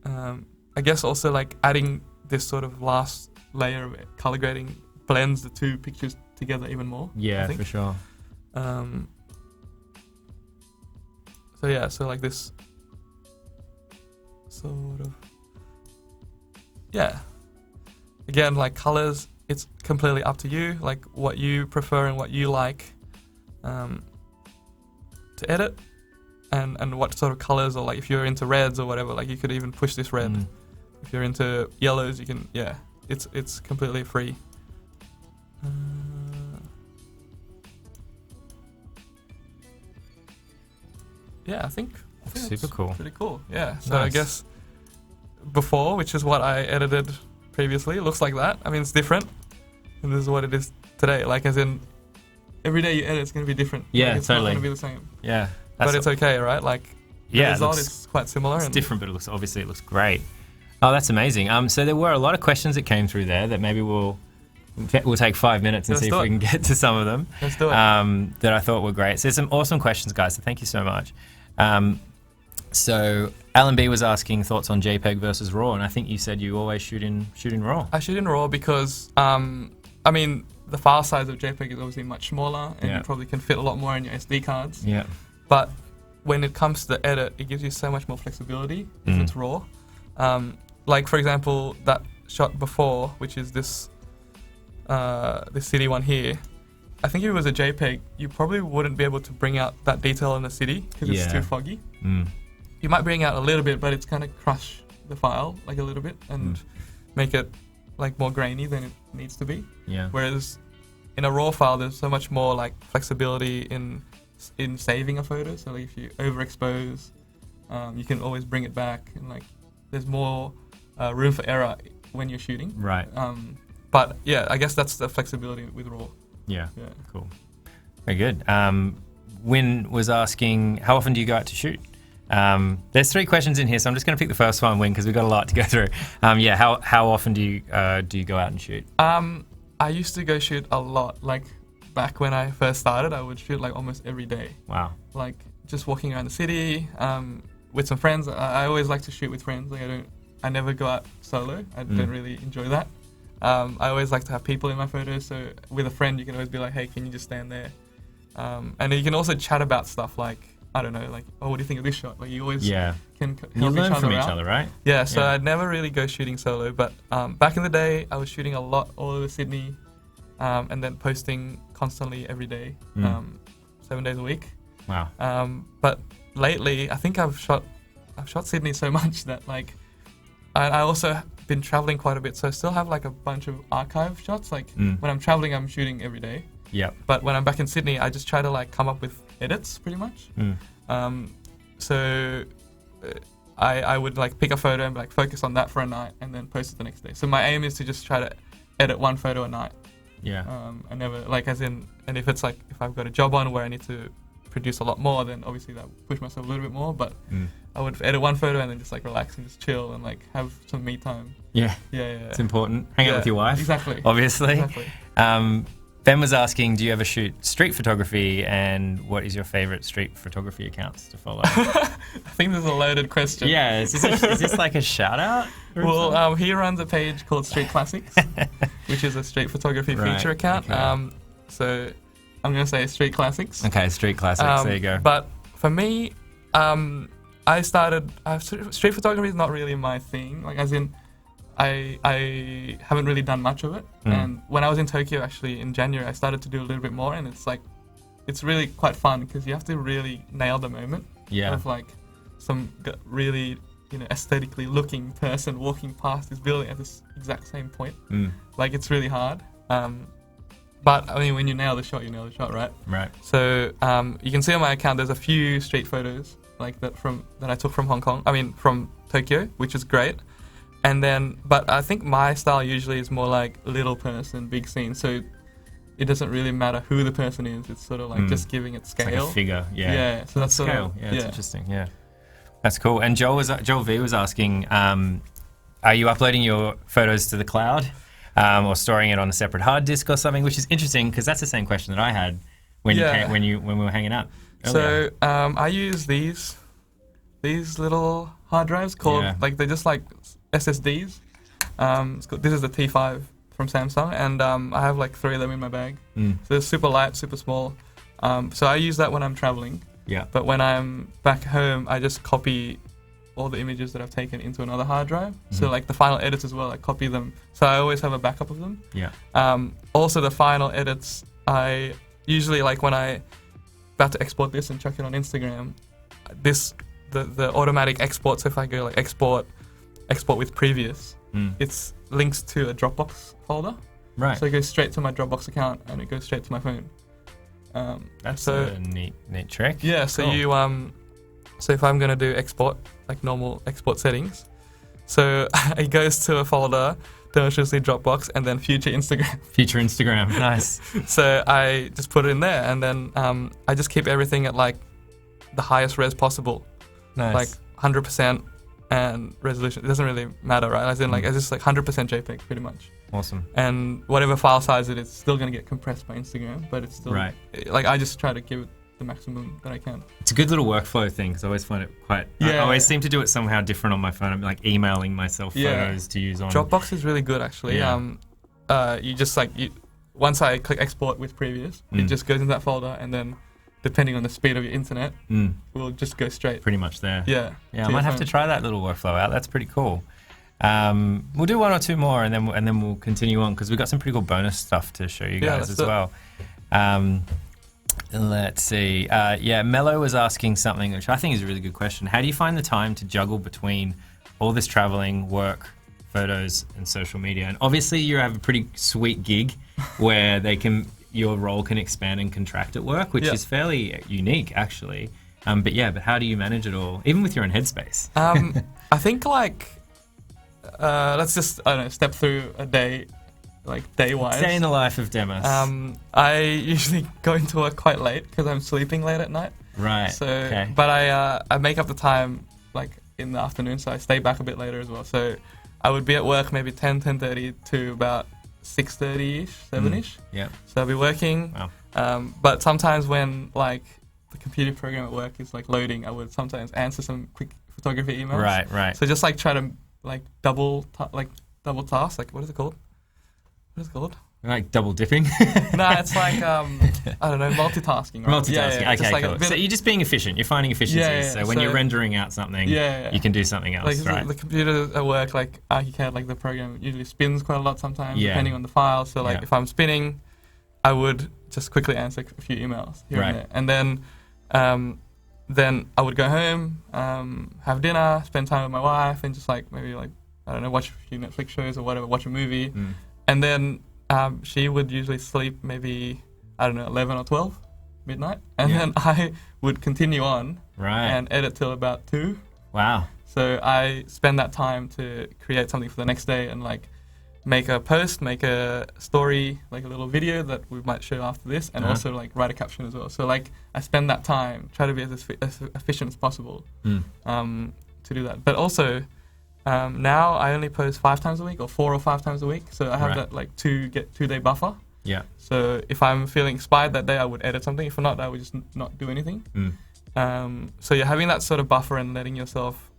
Speaker 2: I guess also like adding this sort of last layer of color grading blends the two pictures together even more.
Speaker 1: Yeah, for sure.
Speaker 2: So like this sort of, again, like colors, it's completely up to you, like what you prefer and what you like to edit, and what sort of colors, or like if you're into reds or whatever, like you could even push this red. If you're into yellows, you can, it's completely free. I think
Speaker 1: super cool.
Speaker 2: Pretty cool. Yeah. So
Speaker 1: nice.
Speaker 2: I guess before, which is what I edited previously, it looks like that. I mean, it's different, and this is what it is today. Like, as in, every day you edit, it's going to be different.
Speaker 1: Yeah,
Speaker 2: like, it's
Speaker 1: totally.
Speaker 2: not going to be the same.
Speaker 1: Yeah.
Speaker 2: But it's okay, right? Like, the result is quite similar.
Speaker 1: It's different, but it looks great. Oh, that's amazing. So there were a lot of questions that came through there that maybe we'll take 5 minutes and see if we can get to some of them.
Speaker 2: Let's do it.
Speaker 1: That I thought were great. So there's some awesome questions, guys. So thank you so much. So Alan B was asking thoughts on JPEG versus RAW, and I think you said you always shoot in RAW.
Speaker 2: I shoot in RAW because, I mean, the file size of JPEG is obviously much smaller, and you probably can fit a lot more in your SD cards.
Speaker 1: Yeah.
Speaker 2: But when it comes to the edit, it gives you so much more flexibility if it's RAW. Like, for example, that shot before, which is this city one here, I think if it was a JPEG, you probably wouldn't be able to bring out that detail in the city because it's too foggy. You might bring out a little bit, but it's going to crush the file like a little bit and make it like more grainy than it needs to be.
Speaker 1: Yeah.
Speaker 2: Whereas in a RAW file, there's so much more like flexibility in saving a photo. So like if you overexpose, you can always bring it back, and like there's more room for error when you're shooting.
Speaker 1: Right.
Speaker 2: But yeah, I guess that's the flexibility with RAW.
Speaker 1: Yeah. Cool. Very good. Win was asking, how often do you go out to shoot? There's 3 questions in here, so I'm just going to pick the first one, Win, because we've got a lot to go through. How often do you go out and shoot?
Speaker 2: I used to go shoot a lot. Like back when I first started, I would shoot like almost every day. Wow. Like just walking around the city with some friends. I always like to shoot with friends. Like I never go out solo. I don't really enjoy that. I always like to have people in my photos. So with a friend, you can always be like, hey, can you just stand there? And you can also chat about stuff like, I don't know, like, oh, what do you think of this shot? Like you always can help
Speaker 1: you learn
Speaker 2: each other
Speaker 1: from each
Speaker 2: out.
Speaker 1: other, right?
Speaker 2: Yeah, so I'd never really go shooting solo, but back in the day, I was shooting a lot all over Sydney, and then posting constantly every day, 7 days a week.
Speaker 1: Wow.
Speaker 2: But lately, I think I've shot Sydney so much that like, I also been traveling quite a bit, so I still have like a bunch of archive shots. Like when I'm traveling, I'm shooting every day.
Speaker 1: Yeah.
Speaker 2: But when I'm back in Sydney, I just try to like come up with edits pretty much. So I would like pick a photo and like focus on that for a night and then post it the next day. So my aim is to just try to edit one photo a night. Yeah. I never like and if it's like if I've got a job on where I need to produce a lot more, then obviously that would push myself a little bit more. But I would edit one photo and then just like relax and just chill and like have some me time. Yeah. It's
Speaker 1: important. Hang out with your wife.
Speaker 2: Exactly.
Speaker 1: Obviously. Ben was asking, do you ever shoot street photography, and what is your favorite street photography accounts to follow?
Speaker 2: I think this is a loaded question.
Speaker 1: Yeah, is this like a shout out?
Speaker 2: Well, he runs a page called Street Classics, which is a street photography feature account. Okay. So I'm going to say Street Classics. Okay, Street Classics, there you go. But for me, street photography is not really my thing, like as in, I haven't really done much of it, and when I was in Tokyo actually in January, I started to do a little bit more, and it's really quite fun because you have to really nail the moment of like some really aesthetically looking person walking past this building at this exact same point. Like it's really hard, but I mean when you nail the shot, right? Right. So you can see on my account there's a few street photos like that I took from from Tokyo, which is great. And then, but I think my style usually is more like little person, big scene. So it doesn't really matter who the person is. It's sort of like just giving it scale. It's like a figure, yeah. So that's scale. Sort of, it's interesting. Yeah, that's cool. And Joel V was asking, are you uploading your photos to the cloud, or storing it on a separate hard disk or something? Which is interesting because that's the same question that I had when we were hanging out earlier. So I use these little hard drives called like they're just like SSDs. This is the T5 from Samsung, and I have like 3 of them in my bag. So they're super light, super small. So I use that when I'm traveling. Yeah. But when I'm back home, I just copy all the images that I've taken into another hard drive. So like the final edits as well, I copy them. So I always have a backup of them. Yeah. Also the final edits, I usually like when I about to export this and chuck it on Instagram, the automatic export. So if I go like export with previous, it's links to a Dropbox folder. Right. So it goes straight to my Dropbox account and it goes straight to my phone. That's a neat trick. Yeah. So cool. So if I'm gonna do export, like normal export settings, so it goes to a folder, Rusli Dropbox, and then future Instagram. Future Instagram. Nice. So I just put it in there, and then I just keep everything at like the highest res possible. Nice. Like 100%. And resolution, it doesn't really matter, right? As in, like, it's just like 100% JPEG, pretty much. Awesome. And whatever file size it is, still going to get compressed by Instagram, but it's still, like, I just try to give it the maximum that I can.
Speaker 1: It's a good little workflow thing because I always find it quite. I always seem to do it somehow different on my phone. I'm like emailing myself photos to use on.
Speaker 2: Dropbox is really good actually.
Speaker 1: Yeah.
Speaker 2: You just once I click export with previous, it just goes in that folder, and then depending on the speed of your internet, we'll just go straight.
Speaker 1: Pretty much there.
Speaker 2: Yeah.
Speaker 1: Yeah, I might have to try that little workflow out. That's pretty cool. We'll do one or two more, and then we'll continue on because we've got some pretty cool bonus stuff to show you guys as well. Let's see. Mello was asking something which I think is a really good question. How do you find the time to juggle between all this traveling, work, photos, and social media? And obviously, you have a pretty sweet gig where your role can expand and contract at work, which is fairly unique, actually. But how do you manage it all, even with your own headspace?
Speaker 2: I think let's just step through a day, day-wise.
Speaker 1: Day in the life of Demas.
Speaker 2: I usually go into work quite late because I'm sleeping late at night.
Speaker 1: Right.
Speaker 2: So, but I make up the time in the afternoon, so I stay back a bit later as well. So I would be at work maybe 10:30 to about 6:30ish, 7ish.
Speaker 1: Yeah.
Speaker 2: So I'll be working.
Speaker 1: Wow.
Speaker 2: But sometimes when the computer program at work is loading, I would sometimes answer some quick photography emails.
Speaker 1: Right.
Speaker 2: So just try to double task. What is it called? What is it called?
Speaker 1: Like double dipping?
Speaker 2: No, it's I don't know, multitasking. Right?
Speaker 1: Multitasking. Yeah. Okay, cool. So you're just being efficient. You're finding efficiencies. So when you're rendering out something, you can do something else, right?
Speaker 2: The computer at work, ArchiCAD, the program usually spins quite a lot sometimes, depending on the file. So if I'm spinning, I would just quickly answer a few emails here and there, and then I would go home, have dinner, spend time with my wife, and just maybe I don't know, watch a few Netflix shows or whatever, watch a movie, and then she would usually sleep maybe 11 or 12 midnight, and then I would continue on and edit till about 2.
Speaker 1: Wow.
Speaker 2: So I spend that time to create something for the next day and make a post, make a story, a little video that we might show after this, and also write a caption as well. So I spend that time, try to be as efficient as possible to do that. But also now I only post 5 times a week, or 4 or 5 times a week. So I have that 2-day buffer.
Speaker 1: Yeah.
Speaker 2: So if I'm feeling inspired that day, I would edit something. If not, I would just not do anything. So having that sort of buffer and letting yourself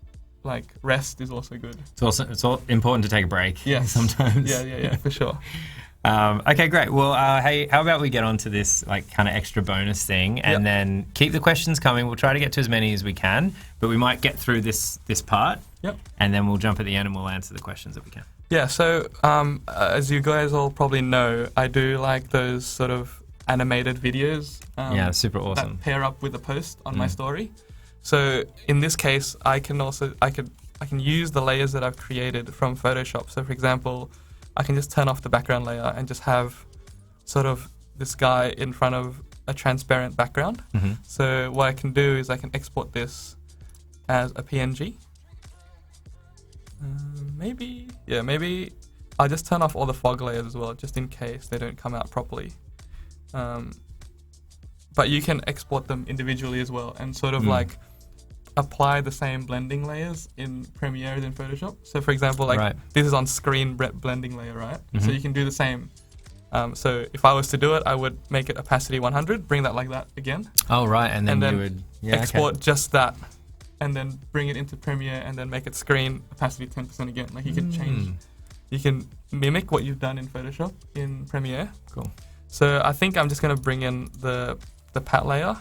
Speaker 2: rest is also good.
Speaker 1: It's all important to take a break.
Speaker 2: Yes.
Speaker 1: Sometimes.
Speaker 2: Yeah, for sure.
Speaker 1: Okay, great. Well, hey, how about we get on to this kind of extra bonus thing, and then keep the questions coming. We'll try to get to as many as we can, but we might get through this part.
Speaker 2: Yep.
Speaker 1: And then we'll jump at the end and we'll answer the questions that we can.
Speaker 2: Yeah. So as you guys all probably know, I do those sort of animated videos.
Speaker 1: Super awesome.
Speaker 2: That pair up with a post on my story. So in this case, I can use the layers that I've created from Photoshop. So for example, I can just turn off the background layer and just have sort of this guy in front of a transparent background. So what I can do is I can export this as a PNG. Maybe I'll just turn off all the fog layers as well, just in case they don't come out properly. But you can export them individually as well, and sort of apply the same blending layers in Premiere as in Photoshop. So for example, this is on screen blending layer, right? So you can do the same. So if I was to do it, I would make it opacity 100, bring that like that again.
Speaker 1: Oh, right, and then you would
Speaker 2: export just that, and then bring it into Premiere, and then make it screen opacity 10% again. You can change, you can mimic what you've done in Photoshop in Premiere.
Speaker 1: Cool.
Speaker 2: So I think I'm just going to bring in the pat layer,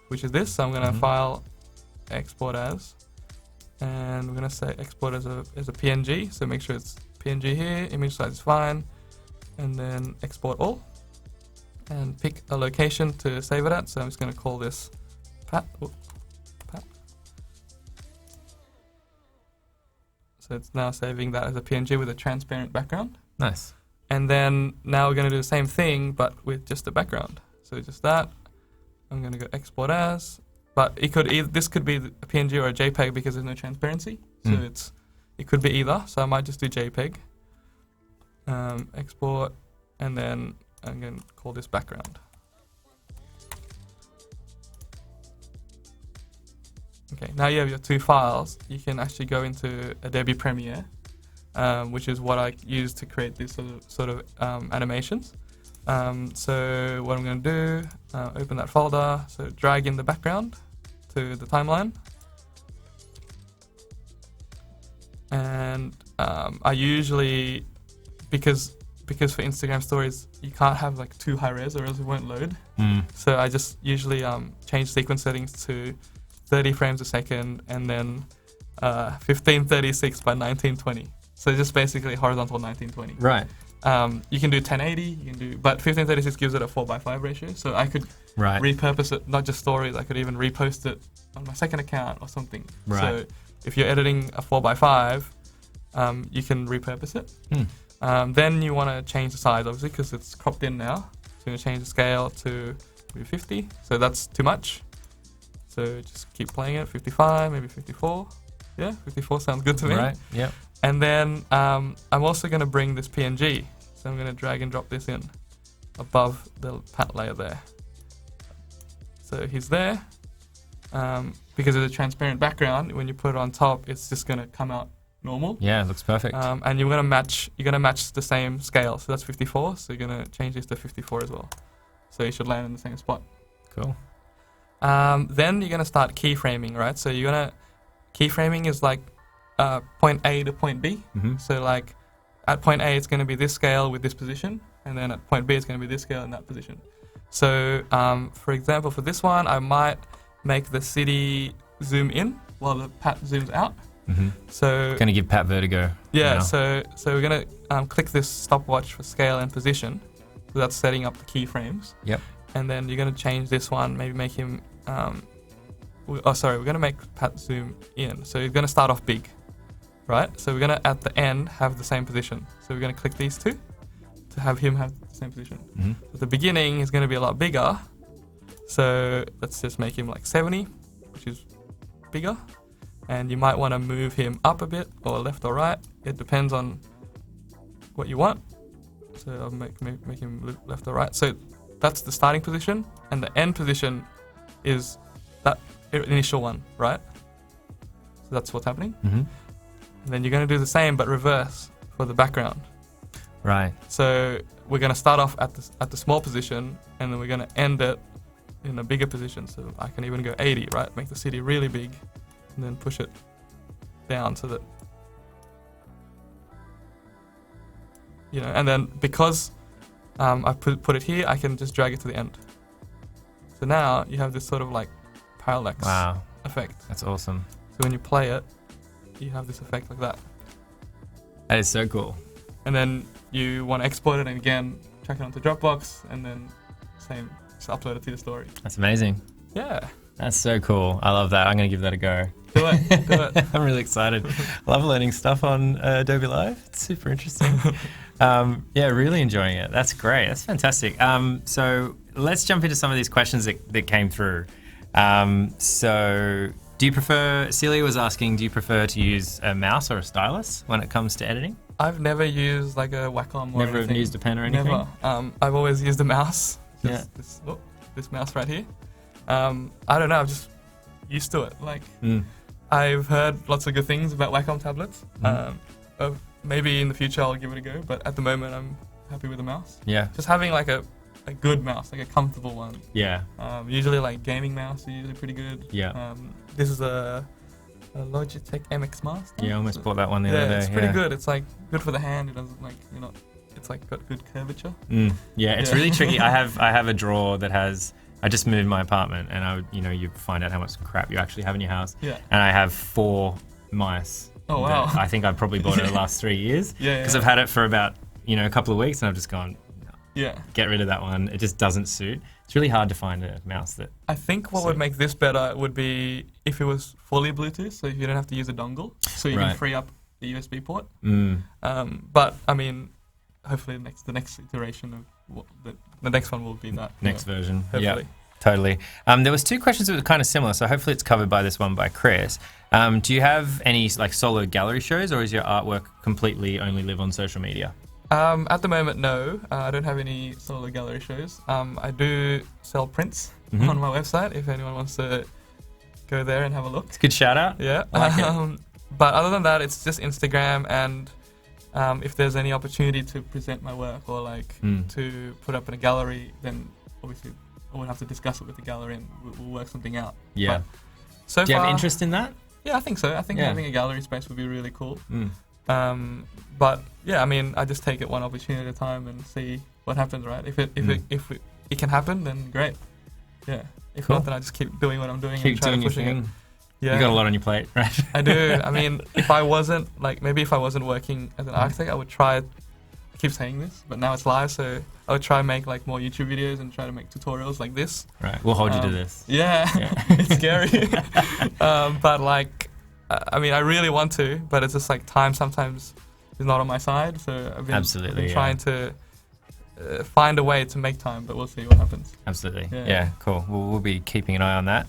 Speaker 2: which is this. So I'm going to file, export as, and we're going to say export as a PNG. So make sure it's PNG here, image size is fine, and then export all, and pick a location to save it at. So I'm just going to call this pat. So it's now saving that as a PNG with a transparent background.
Speaker 1: Nice.
Speaker 2: And then now we're going to do the same thing, but with just the background. So just that. I'm going to go export as, but this could be a PNG or a JPEG because there's no transparency. So it could be either. So I might just do JPEG. Export, and then I'm going to call this background. Okay, now you have your 2 files. You can actually go into Adobe Premiere, which is what I use to create these sort of animations. So what I'm going to do, open that folder, so drag in the background to the timeline. And I usually, because for Instagram stories, you can't have like too high res or else it won't load. So I just usually change sequence settings to 30 frames a second and then 1536 by 1920. So just basically horizontal 1920.
Speaker 1: Right.
Speaker 2: You can do 1080, you can do, but 1536 gives it a 4:5 ratio. So I could repurpose it, not just stories. I could even repost it on my second account or something.
Speaker 1: Right.
Speaker 2: So if you're editing a 4:5, you can repurpose it. Then you want to change the size, obviously, because it's cropped in now. So you're going to change the scale to maybe 50. So that's too much. So just keep playing it. 55, maybe 54. Yeah, 54 sounds good to me.
Speaker 1: Right. Yeah.
Speaker 2: And then I'm also going to bring this PNG. So I'm going to drag and drop this in above the pat layer there. So he's there. Because of the transparent background, when you put it on top, it's just going to come out normal.
Speaker 1: Yeah, it looks perfect.
Speaker 2: And you're going to match the same scale. So that's 54. So you're going to change this to 54 as well. So you should land in the same spot.
Speaker 1: Cool.
Speaker 2: Then you're going to start keyframing, right? So you're going to, keyframing is like point A to point B. So like at point A, it's going to be this scale with this position. And then at point B, it's going to be this scale in that position. So for example, for this one, I might make the city zoom in while the pat zooms out. So
Speaker 1: going to give Pat vertigo.
Speaker 2: Yeah,
Speaker 1: now.
Speaker 2: so we're going to click this stopwatch for scale and position. So that's setting up the keyframes.
Speaker 1: Yep.
Speaker 2: And then you're going to change this one, maybe make him, we're going to make Pat zoom in. So you're going to start off big, right? So we're going to, at the end, have the same position. So we're going to click these two to have him have the same position. At the beginning, he's going to be a lot bigger. So let's just make him like 70, which is bigger. And you might want to move him up a bit or left or right. It depends on what you want. So I'll make him left or right. So that's the starting position. And the end position is that initial one, right? So that's what's happening. And then you're going to do the same but reverse for the background.
Speaker 1: Right.
Speaker 2: So we're going to start off at the small position and then we're going to end it in a bigger position. So I can even go 80, right? Make the city really big. And then push it down so that, and then because I put it here, I can just drag it to the end. So now you have this sort of like parallax effect.
Speaker 1: That's awesome.
Speaker 2: So when you play it, you have this effect like that.
Speaker 1: That is so cool.
Speaker 2: And then you want to export it and again, check it onto Dropbox and then same, just upload it to the story.
Speaker 1: That's amazing.
Speaker 2: Yeah.
Speaker 1: That's so cool. I love that. I'm going to give that a go.
Speaker 2: Do it.
Speaker 1: I'm really excited. Love learning stuff on Adobe Live. It's super interesting. Yeah, really enjoying it. That's great. That's fantastic. So let's jump into some of these questions that came through. So do you prefer, Celia was asking, do you prefer to use a mouse or a stylus when it comes to editing?
Speaker 2: I've never used like a Wacom or
Speaker 1: Never
Speaker 2: anything.
Speaker 1: used a pen or anything?
Speaker 2: Never. I've always used a mouse. Just this mouse right here. I don't know, I'm just used to it. Like, I've heard lots of good things about Wacom tablets. Maybe in the future I'll give it a go, but at the moment I'm happy with the mouse. Yeah. Just having like a good mouse, like a comfortable one. Yeah. Usually like gaming mouse are usually pretty good. Yeah. This is a Logitech MX Master. Yeah, I almost bought that one the other day. It's pretty good. It's like good for the hand. It doesn't like, it's like got good curvature. Yeah, it's really tricky. I have a drawer that has, I just moved my apartment and you find out how much crap you actually have in your house. Yeah. And I have 4 mice. Oh, wow. I think I probably bought it the last 3 years. Yeah. Because I've had it for about, a couple of weeks and I've just gone, get rid of that one. It just doesn't suit. It's really hard to find a mouse that... I think what would make this better would be if it was fully Bluetooth, so if you don't have to use a dongle, so you can free up the USB port. But, I mean, hopefully the next iteration of the next one will be that. Next version, hopefully. Yeah, totally. There was 2 questions that were kind of similar, so hopefully it's covered by this one by Chris. Do you have any like solo gallery shows, or is your artwork completely only live on social media? At the moment, no. I don't have any solo gallery shows. I do sell prints on my website if anyone wants to go there and have a look. It's a good shout out. Yeah. Like but other than that, it's just Instagram and if there's any opportunity to present my work or like to put up in a gallery, then obviously I would have to discuss it with the gallery and we'll work something out.
Speaker 1: Yeah.
Speaker 2: But so
Speaker 1: Do you
Speaker 2: far,
Speaker 1: have interest in that?
Speaker 2: Yeah, I think so. I think
Speaker 1: Yeah.
Speaker 2: having a gallery space would be really cool. But yeah, I mean, I just take it one opportunity at a time and see what happens, right? If it can happen, then great. Yeah. If
Speaker 1: Cool.
Speaker 2: not, then I just keep doing what I'm doing
Speaker 1: Keep
Speaker 2: and try
Speaker 1: doing
Speaker 2: to
Speaker 1: your
Speaker 2: push it.
Speaker 1: thing.
Speaker 2: Yeah.
Speaker 1: You got a lot on your plate, right?
Speaker 2: I do. I mean, if I wasn't working as an architect, I would try. I keep saying this, but now it's live, so I would try and make like more YouTube videos and try to make tutorials like this.
Speaker 1: Right. We'll hold you to this.
Speaker 2: Yeah, it's scary. But like, I mean, I really want to, but it's just like time sometimes is not on my side. So I've been trying to find a way to make time, but we'll see what happens.
Speaker 1: Absolutely. Yeah, cool. We'll be keeping an eye on that.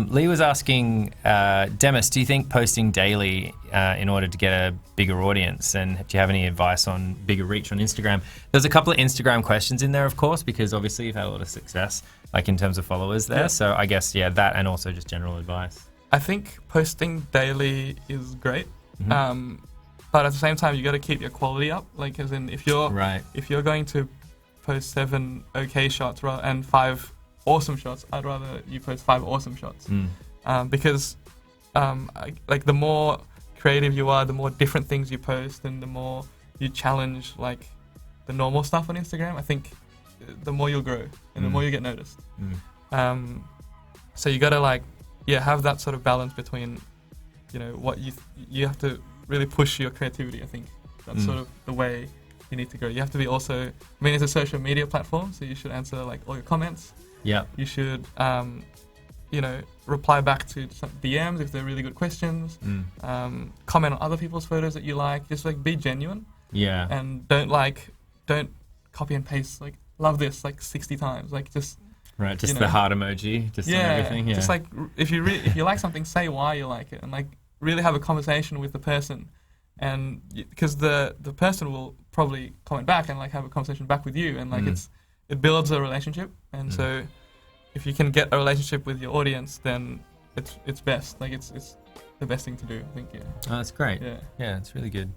Speaker 1: Lee was asking, Demas, do you think posting daily in order to get a bigger audience, and do you have any advice on bigger reach on Instagram? There's a couple of Instagram questions in there, of course, because obviously you've had a lot of success, like in terms of followers there. Yeah. So I guess, that and also just general advice.
Speaker 2: I think posting daily is great. But at the same time, you got to keep your quality up. Like, as in, if you're going to post 7 okay shots and 5 awesome shots, I'd rather you post 5 awesome shots. Because like the more creative you are, the more different things you post, and the more you challenge like the normal stuff on Instagram, I think the more you'll grow and the more you get noticed. So you got to like, have that sort of balance between, what you have to really push your creativity. I think that's sort of the way you need to go. You have to be also, I mean, it's a social media platform, so you should answer like all your comments. Yeah. You should, reply back to some DMs if they're really good questions. Comment on other people's photos that you like. Just like be genuine. Yeah. And don't copy and paste like love this like 60 times. Like just.
Speaker 1: Right. Just the heart emoji. Just on everything. Yeah.
Speaker 2: Just like if you like something, say why you like it, and like really have a conversation with the person, and because the person will probably comment back and like have a conversation back with you, and like it builds a relationship. And so if you can get a relationship with your audience, then it's best. Like it's the best thing to do, I think.
Speaker 1: Oh, that's great. Yeah, it's really good.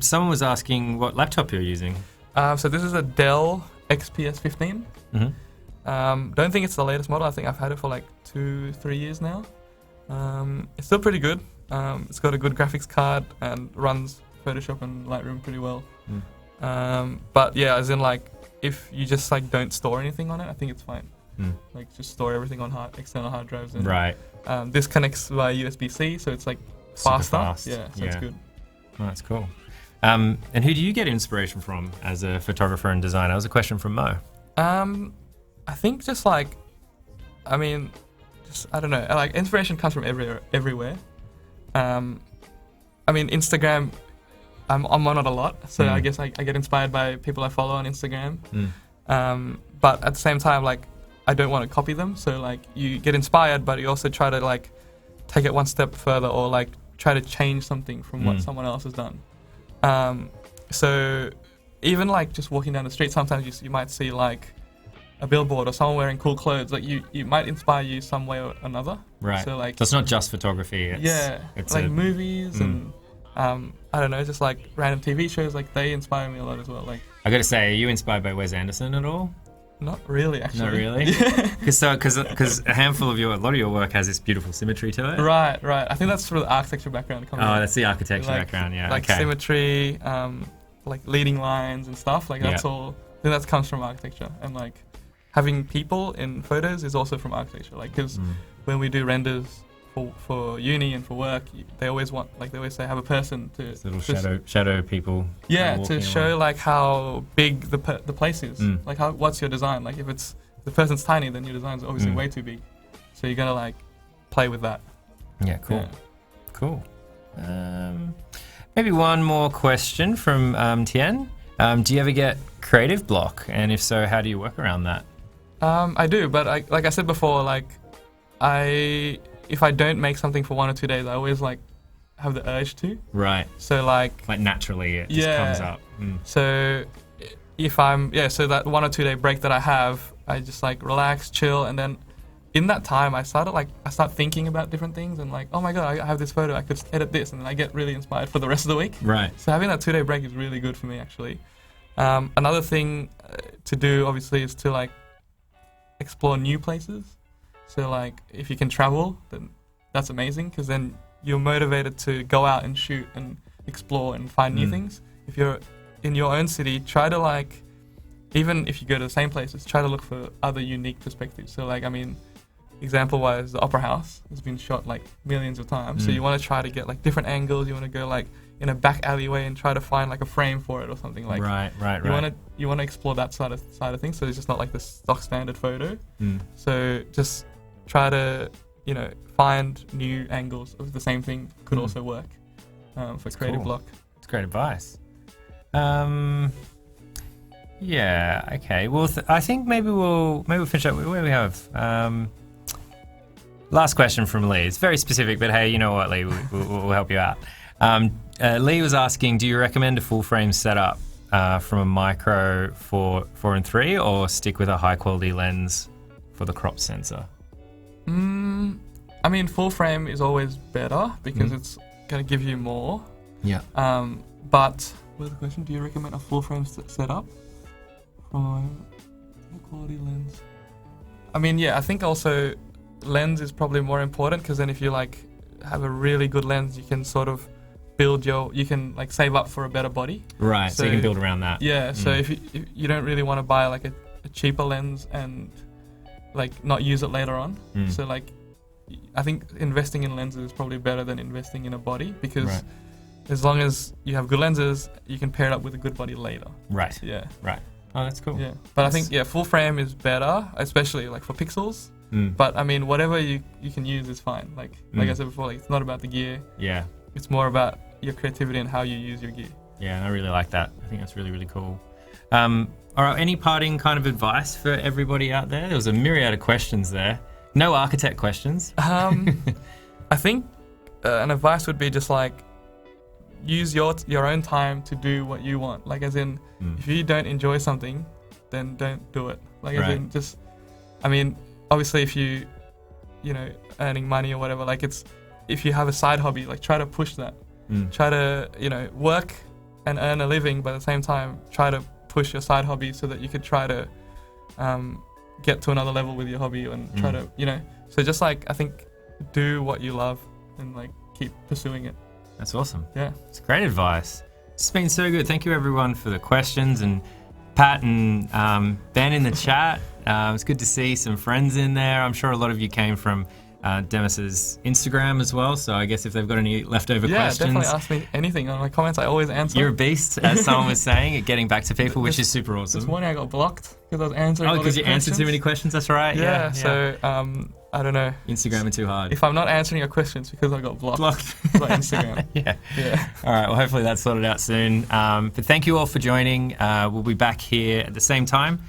Speaker 1: Someone was asking what laptop you're using.
Speaker 2: So this is a Dell XPS 15. Don't think it's the latest model. I think I've had it for like 2-3 years now. It's still pretty good. It's got a good graphics card and runs Photoshop and Lightroom pretty well. But yeah, as in like, if you just like don't store anything on it, I think it's fine. Like just store everything on external hard drives. And,
Speaker 1: right.
Speaker 2: This connects via USB-C, so it's like faster.
Speaker 1: Fast.
Speaker 2: Yeah, so it's good.
Speaker 1: Oh, that's cool. And who do you get inspiration from as a photographer and designer? That was a question from Mo.
Speaker 2: I think just like, I mean, I don't know. Like inspiration comes from everywhere. I mean, Instagram, I'm on it a lot, so I guess I get inspired by people I follow on Instagram. But at the same time, like, I don't want to copy them. So like, you get inspired, but you also try to like take it one step further, or like try to change something from what someone else has done. So even like just walking down the street, sometimes you might see like a billboard or someone wearing cool clothes. Like you might inspire you some way or another.
Speaker 1: Right. So like, so it's not just photography. It's like movies and
Speaker 2: I don't know, just like random TV shows. Like they inspire me a lot as well. Like
Speaker 1: I got to say, are you inspired by Wes Anderson at all?
Speaker 2: Not really, actually.
Speaker 1: Not really? Because a lot of your work has this beautiful symmetry to it.
Speaker 2: Right. I think that's sort of the architecture background.
Speaker 1: That's the architecture background, yeah.
Speaker 2: Like symmetry, like leading lines and stuff. Like that's all. I think that comes from architecture. And like having people in photos is also from architecture. Like because when we do renders for uni and for work, they always say have a person to
Speaker 1: little shadow people.
Speaker 2: Yeah, to show like how big the place is. Like what's your design? Like if the person's tiny, then your design's obviously way too big. So you gotta like play with that.
Speaker 1: Yeah, cool. Yeah. Cool. Maybe one more question from Tien. Do you ever get creative block? And if so, how do you work around that?
Speaker 2: I do, but like I said before, like if I don't make something for 1 or 2 days, I always like have the urge to. Right. So like naturally it just comes up. So if so that 1 or 2 day break that I have, I just like relax, chill, and then in that time, I start thinking about different things and like, oh my god, I have this photo, I could edit this, and then I get really inspired for the rest of the week.
Speaker 1: Right.
Speaker 2: So having that 2-day break is really good for me, actually. Another thing to do, obviously, is to like explore new places. So like, if you can travel, then that's amazing, because then you're motivated to go out and shoot and explore and find new things. If you're in your own city, try to like, even if you go to the same places, try to look for other unique perspectives. So like, I mean, example-wise, the Opera House has been shot like millions of times. So you want to try to get like different angles. You want to go like in a back alleyway and try to find like a frame for it or something. Like
Speaker 1: Right.
Speaker 2: you want to explore that side of things. So it's just not like the stock standard photo. So just try to find new angles of the same thing. Could also work for creative block.
Speaker 1: It's great advice. Yeah. Okay. Well, I think maybe we'll finish up. Where we have last question from Lee. It's very specific, but hey, you know what, Lee? We'll help you out. Lee was asking, do you recommend a full frame setup from a micro 4 and 3, or stick with a high quality lens for the crop sensor?
Speaker 2: I mean, full frame is always better because it's going to give you more.
Speaker 1: Yeah.
Speaker 2: But what's the question? Do you recommend a full frame setup from a quality lens? I mean, yeah, I think also lens is probably more important, because then if you like have a really good lens, you can sort of you can like save up for a better body.
Speaker 1: Right. So you can build around that.
Speaker 2: Yeah. So if you don't really want to buy like a cheaper lens and like not use it later on. So like, I think investing in lenses is probably better than investing in a body, because as long as you have good lenses, you can pair it up with a good body later.
Speaker 1: Right.
Speaker 2: Yeah.
Speaker 1: Right. Oh, that's cool.
Speaker 2: Yeah. But I think full frame is better, especially like for pixels. But I mean, whatever you can use is fine. Like I said before, like it's not about the gear.
Speaker 1: Yeah.
Speaker 2: It's more about your creativity and how you use your gear.
Speaker 1: Yeah, I really like that. I think that's really, really cool. All right, any parting kind of advice for everybody out there? There was a myriad of questions there. No architect questions.
Speaker 2: I think an advice would be just like, use your own time to do what you want. Like as in, if you don't enjoy something, then don't do it. Like as in, just, I mean, obviously if you earning money or whatever, like if you have a side hobby, like try to push that. Try to, work and earn a living, but at the same time, try to push your side hobby so that you could try to get to another level with your hobby and try to, so just like, I think do what you love and like keep pursuing it.
Speaker 1: That's awesome.
Speaker 2: Yeah.
Speaker 1: It's great advice. It's been so good. Thank you everyone for the questions, and Pat and Ben in the chat. It's good to see some friends in there. I'm sure a lot of you came from Demas's Instagram as well, so I guess if they've got any leftover questions,
Speaker 2: definitely ask me anything on my comments. I always answer.
Speaker 1: You're a beast, as someone was saying, at getting back to people, which is super awesome.
Speaker 2: This morning I got blocked because I was answering.
Speaker 1: Oh, because you answered too many questions. That's right. Yeah.
Speaker 2: So I don't know.
Speaker 1: Instagram is too hard.
Speaker 2: If I'm not answering your questions because I got blocked by Instagram.
Speaker 1: Yeah. All right. Well, hopefully that's sorted out soon. But thank you all for joining. We'll be back here at the same time.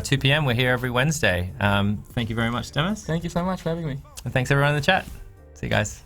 Speaker 1: 2 p.m. We're here every Wednesday. Thank you very much, Demas.
Speaker 2: Thank you so much for having me.
Speaker 1: And thanks everyone in the chat. See you guys.